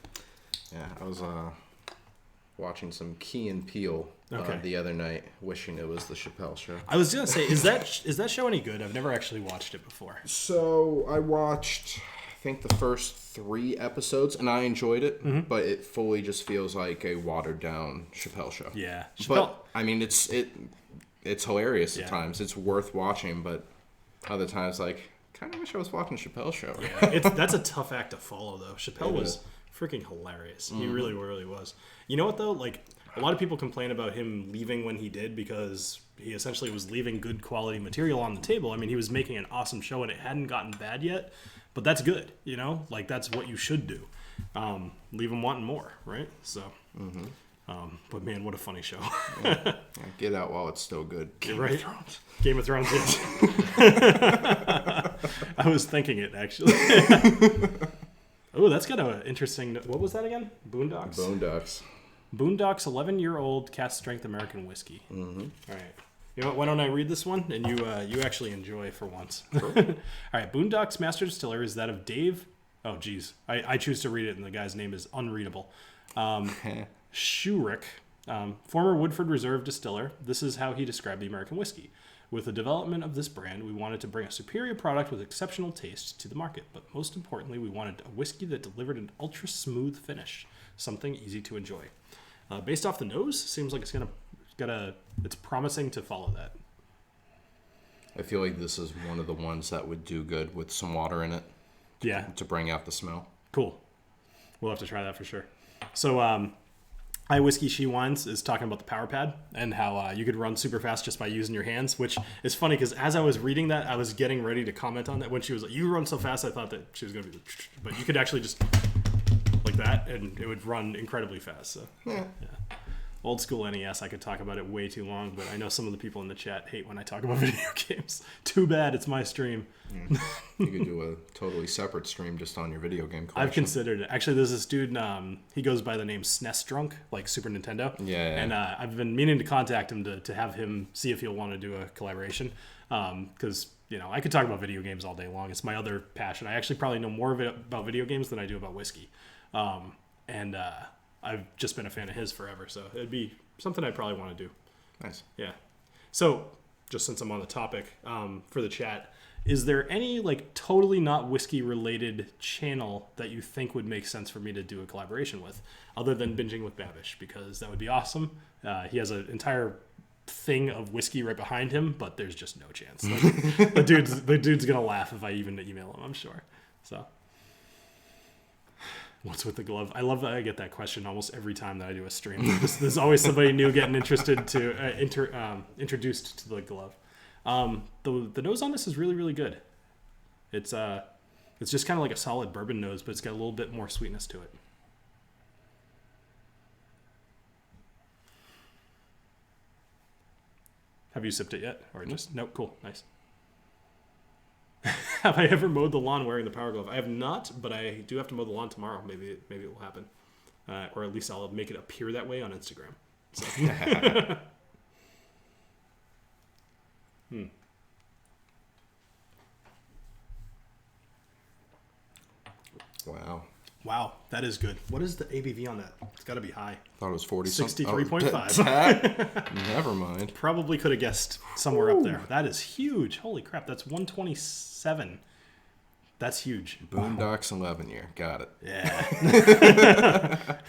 Yeah, I was watching some Key and Peele Okay. the other night, wishing it was the Chappelle Show. I was gonna say, is that show any good? I've never actually watched it before. So I watched, I think, the first 3 episodes, and I enjoyed it, but it fully just feels like a watered down Chappelle Show. Yeah, Chappelle. But I mean, it's hilarious Yeah. at times. It's worth watching, but other times, like, kind of wish I was watching Chappelle Show. Yeah, that's a tough act to follow, though. Chappelle It was is. freaking hilarious. He really was. You know what, though? Like, a lot of people complain about him leaving when he did because he essentially was leaving good quality material on the table. I mean, he was making an awesome show, and it hadn't gotten bad yet, but that's good, you know? Like, that's what you should do. Leave him wanting more, right? So, but man, what a funny show. Yeah, get out while it's still good. Game Right. of Thrones. Game of Thrones, yeah. I was thinking it, actually. Oh, that's got an interesting... What was that again? Boondocks? Boondocks. Boondocks 11-year-old cask strength American whiskey. Mm-hmm. All right. You know what? Why don't I read this one? And you actually enjoy for once. Sure. All right. Boondocks Master Distiller is that of Dave... Oh, geez. I choose to read it, and the guy's name is unreadable. Shurick, former Woodford Reserve distiller. This is how he described the American whiskey. With the development of this brand, we wanted to bring a superior product with exceptional taste to the market, but most importantly, we wanted a whiskey that delivered an ultra-smooth finish, something easy to enjoy. Based off the nose, seems like it's promising to follow that. I feel like this is one of the ones that would do good with some water in it. Yeah. To bring out the smell. Cool. We'll have to try that for sure. So, Whiskey She Wines is talking about the power pad and how you could run super fast just by using your hands, which is funny because as I was reading that, I was getting ready to comment on that when she was like, "You run so fast," I thought that she was going to be like, but you could actually just like that and it would run incredibly fast. So yeah. Old school NES, I could talk about it way too long, but I know some of the people in the chat hate when I talk about video games. Too bad, it's my stream. Yeah. You could do a totally separate stream just on your video game collection. I've considered it. Actually, there's this dude, he goes by the name SNES Drunk, like Super Nintendo. Yeah. And I've been meaning to contact him to have him see if he'll want to do a collaboration. Because, I could talk about video games all day long. It's my other passion. I actually probably know more about video games than I do about whiskey. I've just been a fan of his forever, so it'd be something I'd probably want to do. Nice. Yeah. So, just since I'm on the topic, for the chat, is there any totally not whiskey related channel that you think would make sense for me to do a collaboration with, other than Binging with Babish? Because that would be awesome. He has an entire thing of whiskey right behind him, but there's just no chance. The dude's gonna laugh if I even email him, I'm sure. So. What's with the glove? I love that I get that question almost every time that I do a stream. There's always somebody new getting interested to introduced to the glove. The nose on this is really, really good. It's just kind of like a solid bourbon nose, but it's got a little bit more sweetness to it. Have you sipped it yet? Or just nope? Cool, nice. Have I ever mowed the lawn wearing the power glove? I have not, but I do have to mow the lawn tomorrow. Maybe it will happen, or at least I'll make it appear that way on Instagram. So. Wow, that is good. What is the ABV on that? It's got to be high. I thought it was 40. 63.5. Never mind. Probably could have guessed somewhere up there. That is huge. Holy crap, that's 127. That's huge. Boondocks 11 year. Got it. Yeah.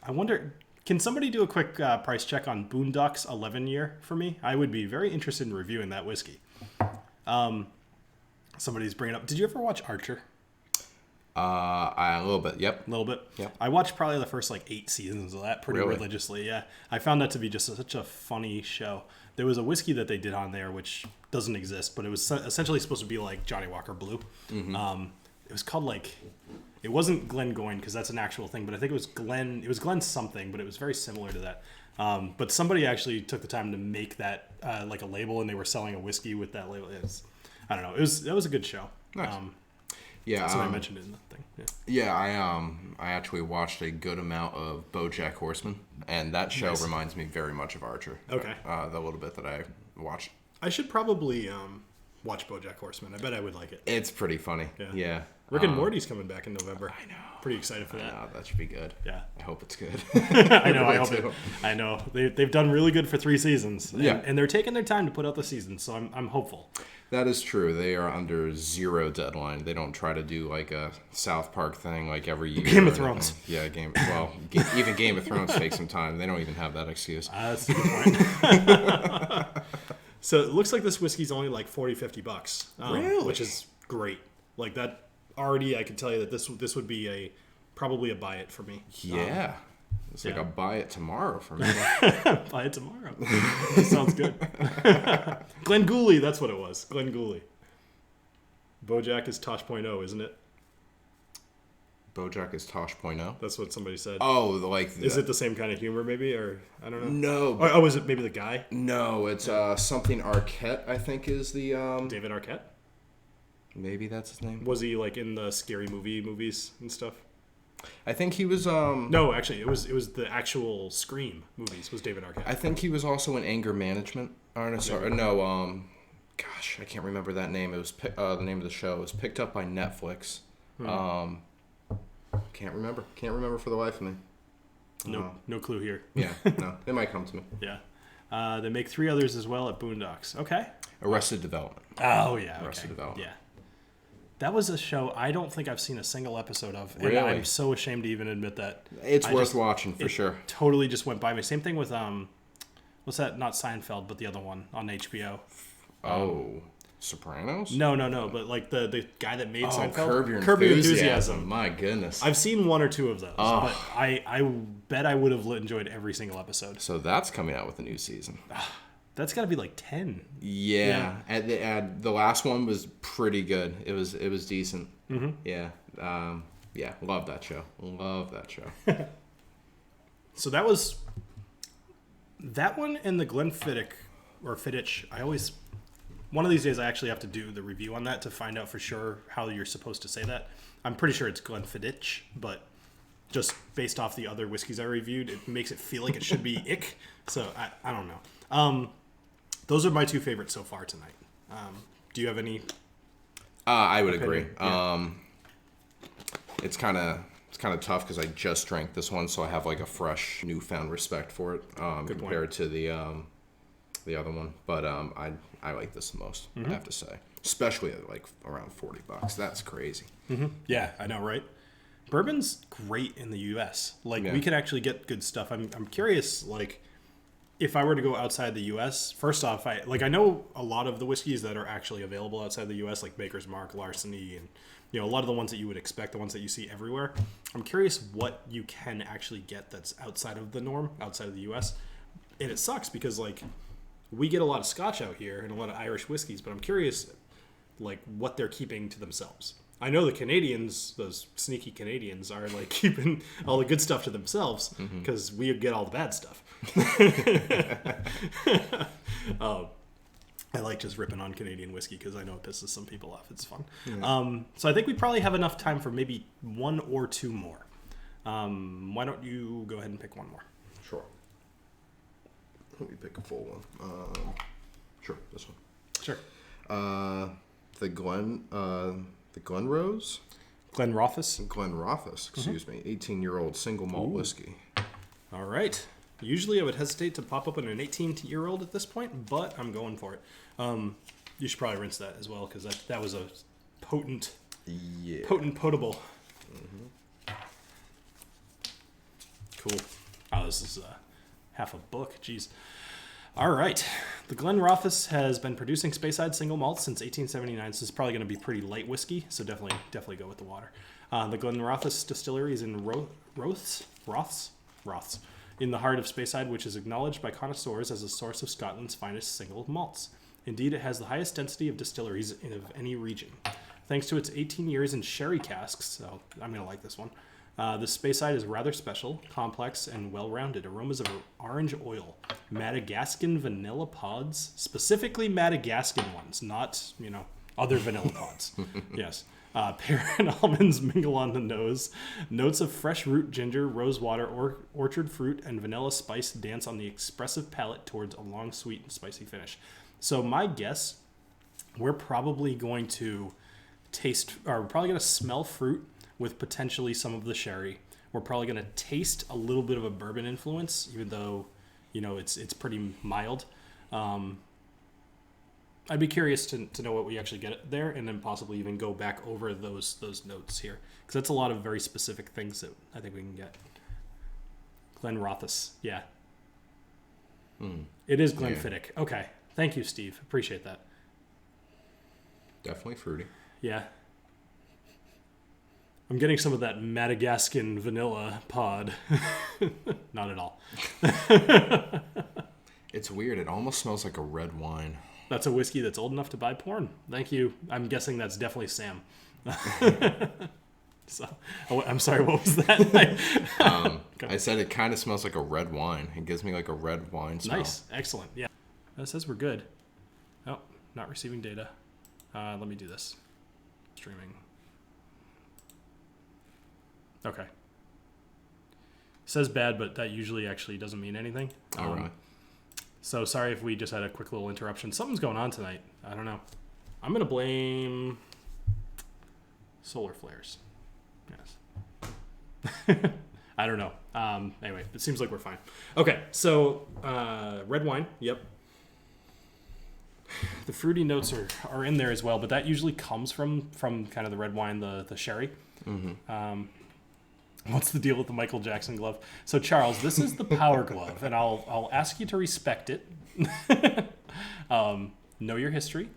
I wonder, can somebody do a quick price check on Boondocks 11 year for me? I would be very interested in reviewing that whiskey. Somebody's bringing up. Did you ever watch Archer? A little bit. Yep. A little bit. Yep. I watched probably the first 8 seasons of that pretty religiously. Yeah. I found that to be just such a funny show. There was a whiskey that they did on there which doesn't exist, but it was essentially supposed to be like Johnny Walker Blue. Mm-hmm. It was called it wasn't Glengoyne because that's an actual thing, but I think it was Glen something, but it was very similar to that. But somebody actually took the time to make that like a label, and they were selling a whiskey with that label. I don't know. That was a good show. Nice. Yeah, so I mentioned it in the thing. Yeah, I actually watched a good amount of BoJack Horseman, and that show reminds me very much of Archer. Okay. The little bit that I watched. I should probably watch BoJack Horseman. I bet I would like it. It's pretty funny. Yeah. Rick and Morty's coming back in November. I know. Pretty excited for that. I know, that should be good. Yeah. I hope it's good. I know. I hope it. I know. They've done really good for 3 seasons. And they're taking their time to put out the seasons, so I'm hopeful. That is true. They are under 0 deadline. They don't try to do like a South Park thing like every year. Game of Thrones. Yeah, even Game of Thrones takes some time. They don't even have that excuse. That's a good point. So it looks like this whiskey's only like $40-$50. Really? Which is great. Like that already, I can tell you that this would be probably a buy it for me. Yeah. It's like a buy it tomorrow for me. Buy it tomorrow. Sounds good. Glenn Gooley, that's what it was. Glenn Gooley. BoJack is Tosh.0, isn't it? BoJack is Tosh.0? That's what somebody said. Oh, is it the same kind of humor, maybe? Or, I don't No. know. Oh, is it maybe the guy? No, it's something Arquette, I think is the... David Arquette? Maybe that's his name. Was he, in the Scary Movie movies and stuff? I think he was... No, actually, it was the actual Scream movies was David Arquette. I think he was also in Anger Management. Gosh, I can't remember that name. It was the name of the show. It was picked up by Netflix. Can't remember for the life of me. No clue here. Yeah, no. It might come to me. Yeah. They make 3 others as well at Boondocks. Okay. Arrested Development. Oh, yeah. Arrested Development. Yeah. That was a show I don't think I've seen a single episode of. And really? I'm so ashamed to even admit that. It's worth watching for sure. Totally just went by me. Same thing with, what's that? Not Seinfeld, but the other one on HBO. Sopranos? No. But like the guy that made Seinfeld. Curb Your Enthusiasm. Enthusiasm. My goodness. I've seen one or two of those, but I bet I would have enjoyed every single episode. So that's coming out with a new season. That's got to be like 10. Yeah. The last one was pretty good. It was decent. Mm-hmm. Yeah. Yeah. Love that show. So that was that one and the Glenfiddich or Fiddich. One of these days I actually have to do the review on that to find out for sure how you're supposed to say that. I'm pretty sure it's Glenfiddich, but just based off the other whiskeys I reviewed, it makes it feel like it should be ick. So I don't know. Those are my two favorites so far tonight. Do you have any? I would agree. Yeah. It's kind of tough because I just drank this one, so I have like a fresh, newfound respect for it compared to the other one. But I like this the most. I have to say, especially at like around $40. That's crazy. Mm-hmm. Yeah, I know, right? Bourbon's great in the U.S. Like we can actually get good stuff. I'm curious, like if I were to go outside the U.S. First off, I know a lot of the whiskeys that are actually available outside the U.S. like Maker's Mark, Larceny, and a lot of the ones that you would expect, the ones that you see everywhere. I'm curious what you can actually get that's outside of the norm, outside of the U.S. And it sucks because like we get a lot of Scotch out here and a lot of Irish whiskeys, but I'm curious like what they're keeping to themselves. I know the Canadians, those sneaky Canadians, are like keeping all the good stuff to themselves because we get all the bad stuff. I like just ripping on Canadian whiskey because I know it pisses some people off. It's fun. Yeah. So I think we probably have enough time for maybe one or two more. Why don't you go ahead and pick one more? Sure. Let me pick a full one. Sure, this one. Sure. The Glenrothes? Glenrothes, excuse me. 18-year-old single malt whiskey. All right. Usually I would hesitate to pop up on an 18-year-old at this point, but I'm going for it. You should probably rinse that as well because that was a potent potable. Mm-hmm. Cool. Oh, this is half a book. Jeez. All right. The Glenrothes has been producing Speyside single malt since 1879. So this is probably going to be pretty light whiskey, so definitely go with the water. The Glenrothes distillery is in Roths, in the heart of Speyside, which is acknowledged by connoisseurs as a source of Scotland's finest single malts. Indeed, it has the highest density of distilleries of any region. Thanks to its 18 years in sherry casks, so I'm going to like this one, the Speyside is rather special, complex, and well-rounded. Aromas of orange oil, Madagascan vanilla pods, specifically Madagascan ones, not, other vanilla pods. Yes. Pear and almonds mingle on the nose. Notes of fresh root ginger, rose water, orchard fruit, and vanilla spice dance on the expressive palate towards a long, sweet, and spicy finish. So my guess, we're probably going to smell fruit with potentially some of the sherry. We're probably going to taste a little bit of a bourbon influence, even though, it's pretty mild. I'd be curious to know what we actually get there, and then possibly even go back over those notes here, because that's a lot of very specific things that I think we can get. Glenrothes, yeah. It is Glenfiddich. Yeah. Okay, thank you, Steve. Appreciate that. Definitely fruity. Yeah. I'm getting some of that Madagascan vanilla pod. Not at all. It's weird. It almost smells like a red wine. That's a whiskey that's old enough to buy porn. Thank you. I'm guessing that's definitely Sam. I'm sorry, what was that? I said it kind of smells like a red wine. It gives me like a red wine smell. Nice. Excellent. Yeah. That says we're good. Oh, not receiving data. Let me do this. Streaming. Okay. Says bad, but that usually actually doesn't mean anything. All right. So sorry if we just had a quick little interruption. Something's going on tonight. I don't know. I'm going to blame solar flares. Yes. I don't know. Anyway, it seems like we're fine. Okay, so red wine. Yep. The fruity notes are in there as well, but that usually comes from kind of the red wine, the sherry. Mm-hmm. What's the deal with the Michael Jackson glove? So Charles, this is the power glove, and I'll ask you to respect it. Know your history.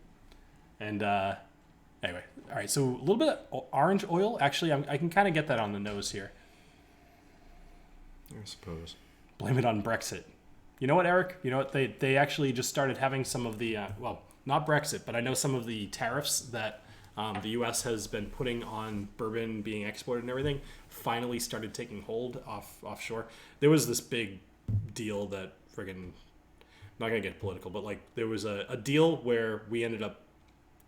And anyway, all right. So a little bit of orange oil. Actually, I can kind of get that on the nose here. I suppose. Blame it on Brexit. You know what, Eric? You know what? They actually just started having some of the well, not Brexit, but I know some of the tariffs that the U.S. has been putting on bourbon being exported and everything finally started taking hold offshore. There was this big deal that friggin', not gonna get political, but like there was a deal where we ended up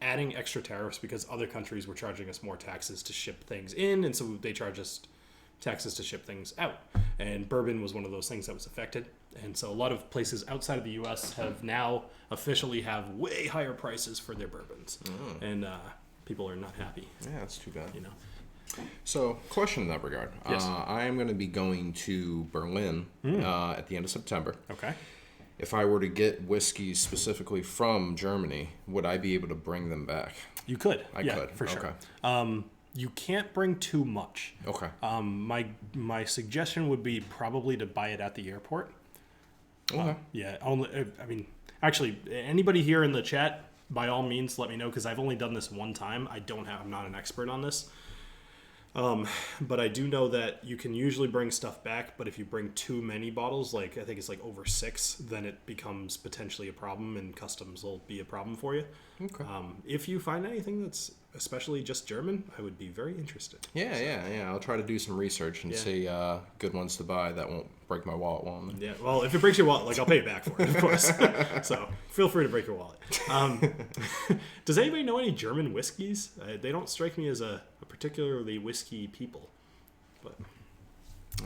adding extra tariffs because other countries were charging us more taxes to ship things in, and so they charge us taxes to ship things out. And bourbon was one of those things that was affected. And so a lot of places outside of the U.S. have now officially have way higher prices for their bourbons. And people are not happy. Yeah, that's too bad. You know. So, question in that regard. Yes. I am going to be going to Berlin at the end of September. Okay. If I were to get whiskeys specifically from Germany, would I be able to bring them back? You could. I could. For sure. Okay. You can't bring too much. Okay. My suggestion would be probably to buy it at the airport. Okay. Yeah. I mean, actually, anybody here in the chat, by all means, let me know because I've only done this one time. I'm not an expert on this. But I do know that you can usually bring stuff back, but if you bring too many bottles, like I think it's like over 6, then it becomes potentially a problem, and customs will be a problem for you. Okay. If you find anything that's especially just German, I would be very interested. Yeah. I'll try to do some research and see good ones to buy that won't break my wallet while I'm there. Yeah, well, if it breaks your wallet, like I'll pay you back for it, of course. So feel free to break your wallet. Does anybody know any German whiskeys? They don't strike me as a particularly whiskey people. But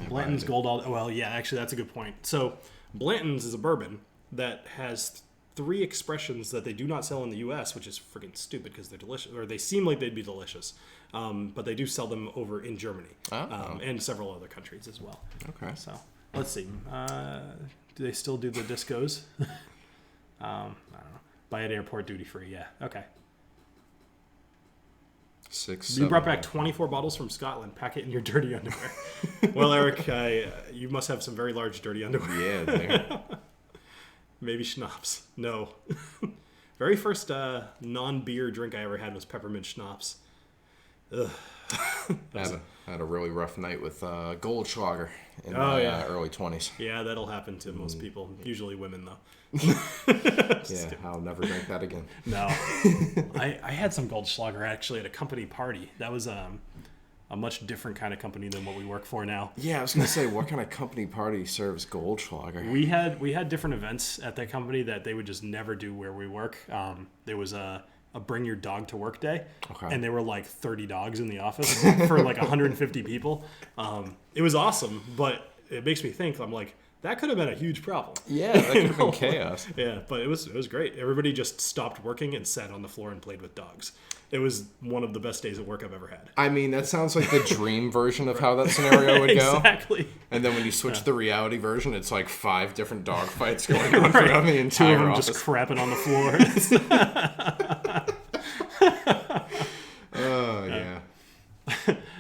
Blanton's Gold All. Well, yeah, actually, that's a good point. So Blanton's is a bourbon that has 3 expressions that they do not sell in the U.S., which is freaking stupid because they're delicious, or they seem like they'd be delicious. But they do sell them over in Germany and several other countries as well. Okay. So let's see. Do they still do the discos? I don't know. Buy at airport duty free. Yeah. Okay. 6. You brought back 24 bottles from Scotland. Pack it in your dirty underwear. Well, Eric, you must have some very large dirty underwear. Yeah. There. Maybe schnapps. No. Very first non-beer drink I ever had was peppermint schnapps. Ugh. I had a really rough night with Goldschlager in my early 20s. Yeah, that'll happen to most people. Usually women, though. Yeah, I'll never drink that again. No. I had some Goldschlager actually at a company party. That was a much different kind of company than what we work for now. Yeah, I was going to say, what kind of company party serves Goldschlager? We had different events at that company that they would just never do where we work. There was a bring your dog to work day. Okay. And there were like 30 dogs in the office for like 150 people. It was awesome, but it makes me think, I'm like, that could have been a huge problem. Yeah, that could have been chaos. Yeah, but it was great. Everybody just stopped working and sat on the floor and played with dogs. It was one of the best days of work I've ever had. I mean, that sounds like the dream version of how that scenario would go. Exactly. And then when you switch to the reality version, it's like 5 different dog fights going on throughout the entire 2 of them office. Just crapping on the floor. Oh, yeah.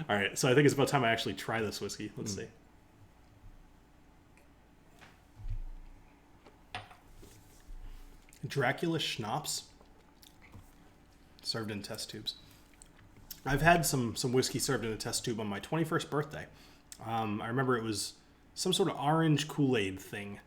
All right, so I think it's about time I actually try this whiskey. Let's see. Dracula schnapps served in test tubes. I've had some whiskey served in a test tube on my 21st birthday. I remember it was some sort of orange Kool-Aid thing.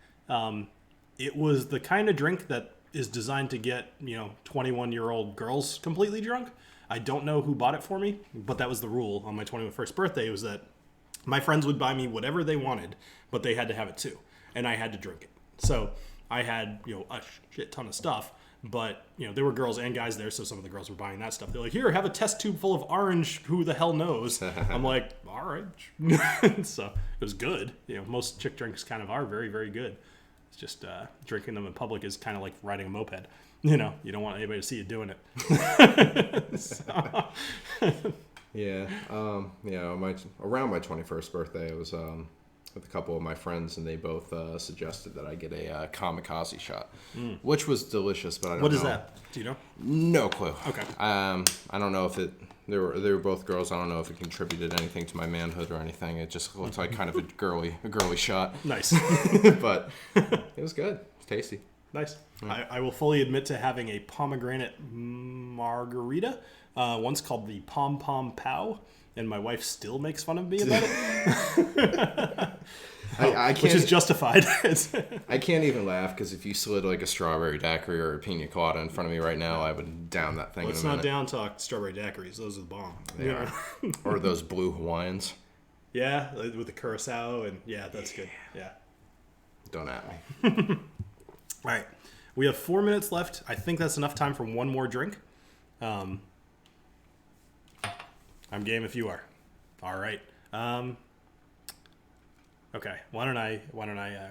It was the kind of drink that is designed to get 21-year-old girls completely drunk. I don't know who bought it for me, but that was the rule on my 21st birthday. It was that my friends would buy me whatever they wanted, but they had to have it too, and I had to drink it. So I had, a shit ton of stuff, but, there were girls and guys there, so some of the girls were buying that stuff. They're like, here, have a test tube full of orange, who the hell knows? I'm like, all right. So it was good. Most chick drinks kind of are very, very good. It's just drinking them in public is kind of like riding a moped. You don't want anybody to see you doing it. So. Yeah. Around my 21st birthday, I was with a couple of my friends, and they both suggested that I get a kamikaze shot, which was delicious, but I don't know. What is that? Do you know? No clue. Okay. I don't know if they were both girls. I don't know if it contributed anything to my manhood or anything. It just looks like kind of a girly shot. Nice. But it was good. It's tasty. Nice. I will fully admit to having a pomegranate margarita once called the Pom Pom Pow, and my wife still makes fun of me about it. I can't, which is justified. I can't even laugh because if you slid like a strawberry daiquiri or a pina colada in front of me right now, I would down that thing. Let's in a not minute. down talk strawberry daiquiris. Those are the bomb. They are. Or those blue Hawaiians. Yeah, with the curacao and that's good. Yeah. Don't at me. All right, we have 4 minutes left. I think that's enough time for one more drink. I'm game if you are. All right. Okay. Why don't I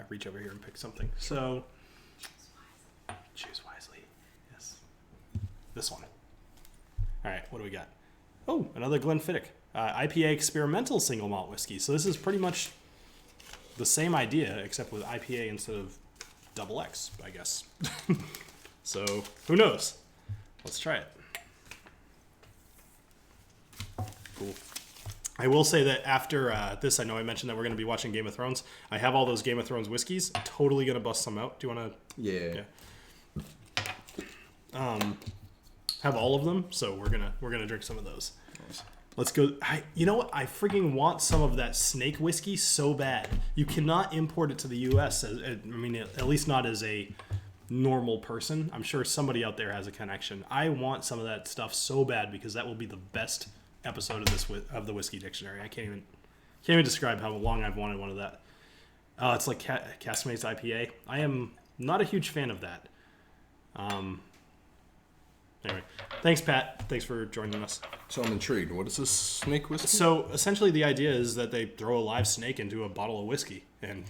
reach over here and pick something? So, choose wisely. Yes. This one. All right. What do we got? Oh, another Glenfiddich IPA experimental single malt whiskey. So this is pretty much the same idea, except with IPA instead of double X, I guess. So who knows? Let's try it. Cool. I will say that after this, I know I mentioned that we're going to be watching Game of Thrones. I have all those Game of Thrones whiskeys. Totally going to bust some out. Do you want to? Yeah. Have all of them. So we're gonna drink some of those. Nice. Let's go. You know what? I freaking want some of that snake whiskey so bad. You cannot import it to the U.S. At least not as a normal person. I'm sure somebody out there has a connection. I want some of that stuff so bad because that will be the best episode of the Whiskey Dictionary. I can't even describe how long I've wanted one of that. It's like Caskmates IPA. I am not a huge fan of that. Anyway, thanks, Pat. Thanks for joining us. So I'm intrigued. What is this snake whiskey? So essentially the idea is that they throw a live snake into a bottle of whiskey, and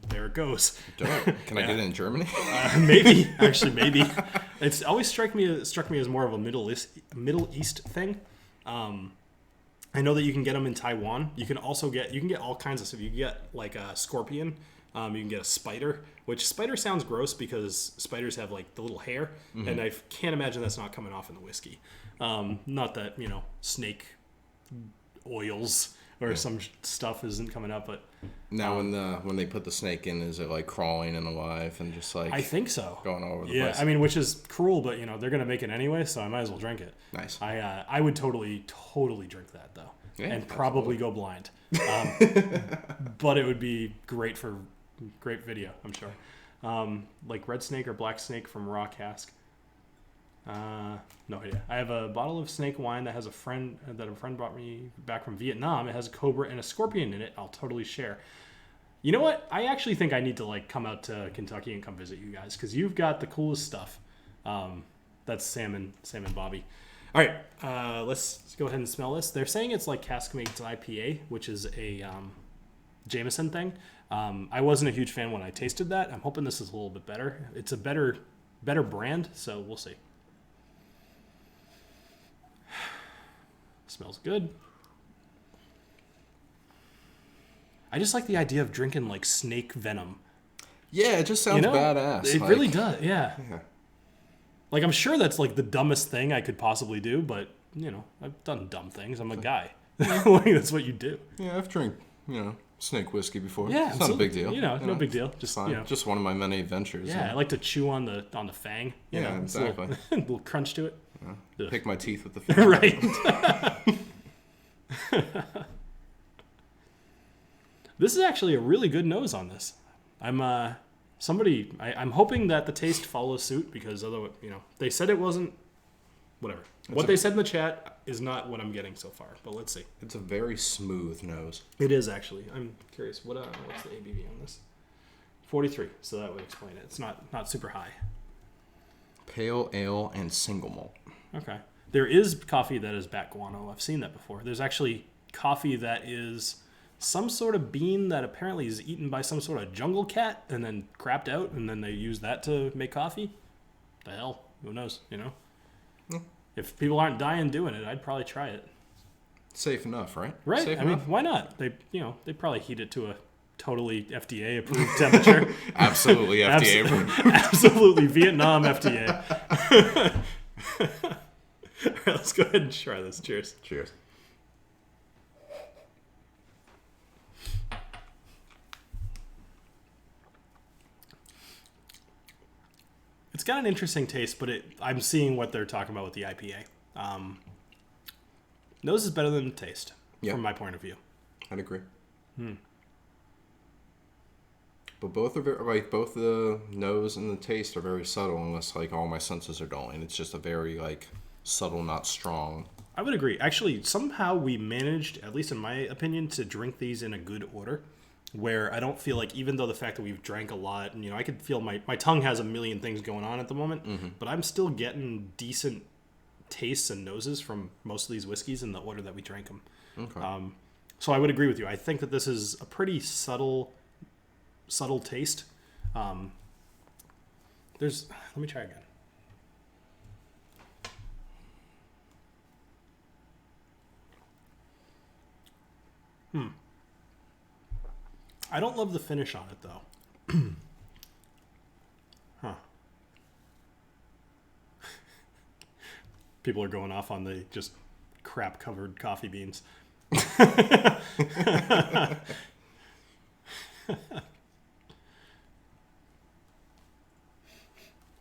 there it goes. Can I get it in Germany? Maybe. Actually, maybe. It's always struck me as more of a Middle East thing. I know that you can get them in Taiwan. You can get all kinds of stuff. You can get like a scorpion. You can get a spider, which spider sounds gross because spiders have like the little hair, and I can't imagine that's not coming off in the whiskey. Not that snake oils or some stuff isn't coming up, but now when they put the snake in, is it like crawling and alive and just like I think so, going all over the place? Yeah, I mean, which is cruel, but they're gonna make it anyway, so I might as well drink it. Nice. I would totally drink that though, and probably go blind, but it would be great for. Great video, I'm sure. Like red snake or black snake from raw cask. No idea. I have a bottle of snake wine that a friend brought me back from Vietnam. It has a cobra and a scorpion in it. I'll totally share. You know what? I actually think I need to come out to Kentucky and come visit you guys because you've got the coolest stuff. That's Sam and Bobby. All right, let's go ahead and smell this. They're saying it's like Caskmates IPA, which is a Jameson thing. I wasn't a huge fan when I tasted that. I'm hoping this is a little bit better. It's a better brand, so we'll see. Smells good. I just like the idea of drinking like snake venom. Yeah, it just sounds badass. It really does, yeah. Like I'm sure that's like the dumbest thing I could possibly do, but I've done dumb things. I'm a guy. Like, that's what you do. Yeah, I've drank, snake whiskey before. Yeah, it's not a big deal. No big deal. Just fine. Just one of my many adventures. Yeah, I like to chew on the fang. Yeah, exactly. A little crunch to it. Pick my teeth with the fang. Right. This is actually a really good nose on this. I'm hoping that the taste follows suit because otherwise, they said it wasn't. Whatever. What they said in the chat is not what I'm getting so far, but let's see. It's a very smooth nose. It is actually. I'm curious. What's the ABV on this? 43. So that would explain it. It's not super high. Pale ale and single malt. Okay. There is coffee that is bat guano. I've seen that before. There's actually coffee that is some sort of bean that apparently is eaten by some sort of jungle cat and then crapped out, and then they use that to make coffee. The hell? Who knows? Yeah. If people aren't dying doing it, I'd probably try it. Safe enough, right? Right. Safe I enough. mean, why not? They probably heat it to a totally FDA approved temperature. Absolutely FDA approved. Absolutely Vietnam FDA. All right, let's go ahead and try this. Cheers. Cheers. It's got an interesting taste, but I'm seeing what they're talking about with the IPA. Nose is better than the taste, from my point of view. I'd agree. But both are very, both the nose and the taste are very subtle, unless all my senses are dulling. It's just a very subtle, not strong. I would agree. Actually, somehow we managed, at least in my opinion, to drink these in a good order, where I don't feel like, even though the fact that we've drank a lot, and I could feel my tongue has a million things going on at the moment, but I'm still getting decent tastes and noses from most of these whiskeys in the order that we drank them. Okay. So I would agree with you. I think that this is a pretty subtle taste. Let me try again. I don't love the finish on it though. Huh. People are going off on the just crap covered coffee beans.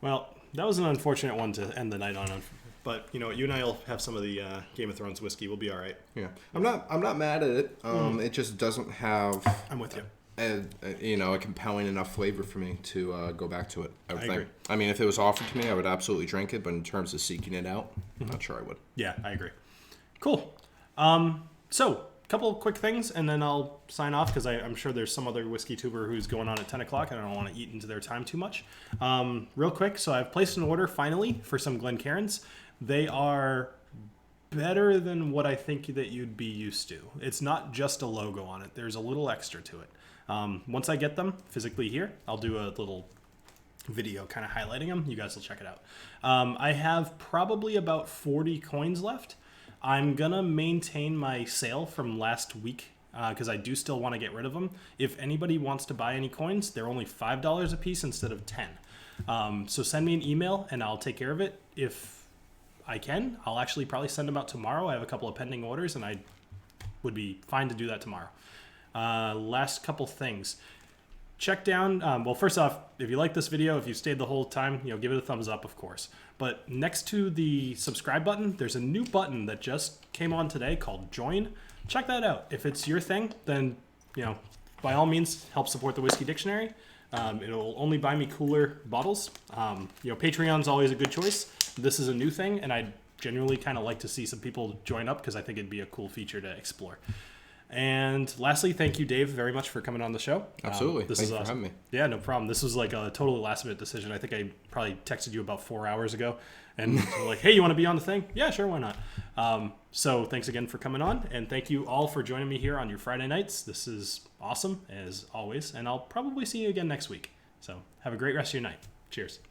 Well, that was an unfortunate one to end the night on, but you and I will have some of the Game of Thrones whiskey. We'll be all right. Yeah, I'm not mad at it. It just doesn't have. I'm with you. A compelling enough flavor for me to go back to it. I would think. Agree. I mean, if it was offered to me, I would absolutely drink it. But in terms of seeking it out, I'm not sure I would. Yeah, I agree. Cool. So, a couple of quick things, and then I'll sign off because I'm sure there's some other whiskey tuber who's going on at 10 o'clock, and I don't want to eat into their time too much. Real quick, so I've placed an order finally for some Glencairns. They are better than what I think that you'd be used to. It's not just a logo on it. There's a little extra to it. Once I get them physically here, I'll do a little video kind of highlighting them. You guys will check it out. I have probably about 40 coins left. I'm going to maintain my sale from last week because I do still want to get rid of them. If anybody wants to buy any coins, they're only $5 a piece instead of 10. So send me an email and I'll take care of it. If I can, I'll actually probably send them out tomorrow. I have a couple of pending orders and I would be fine to do that tomorrow. Last couple things. Check down. Well, first off, if you like this video, if you stayed the whole time, give it a thumbs up, of course. But next to the subscribe button, there's a new button that just came on today called Join. Check that out. If it's your thing, then, by all means, help support the Whiskey Dictionary. It'll only buy me cooler bottles. Patreon's always a good choice. This is a new thing, and I genuinely kind of like to see some people join up because I think it'd be a cool feature to explore. And lastly, thank you, Dave, very much for coming on the show. Absolutely. This Thanks is for awesome. having me. Yeah, no problem. This was like a totally last-minute decision. I think I probably texted you about 4 hours ago. And like, hey, you want to be on the thing? Yeah, sure, why not? So thanks again for coming on. And thank you all for joining me here on your Friday nights. This is awesome, as always. And I'll probably see you again next week. So have a great rest of your night. Cheers.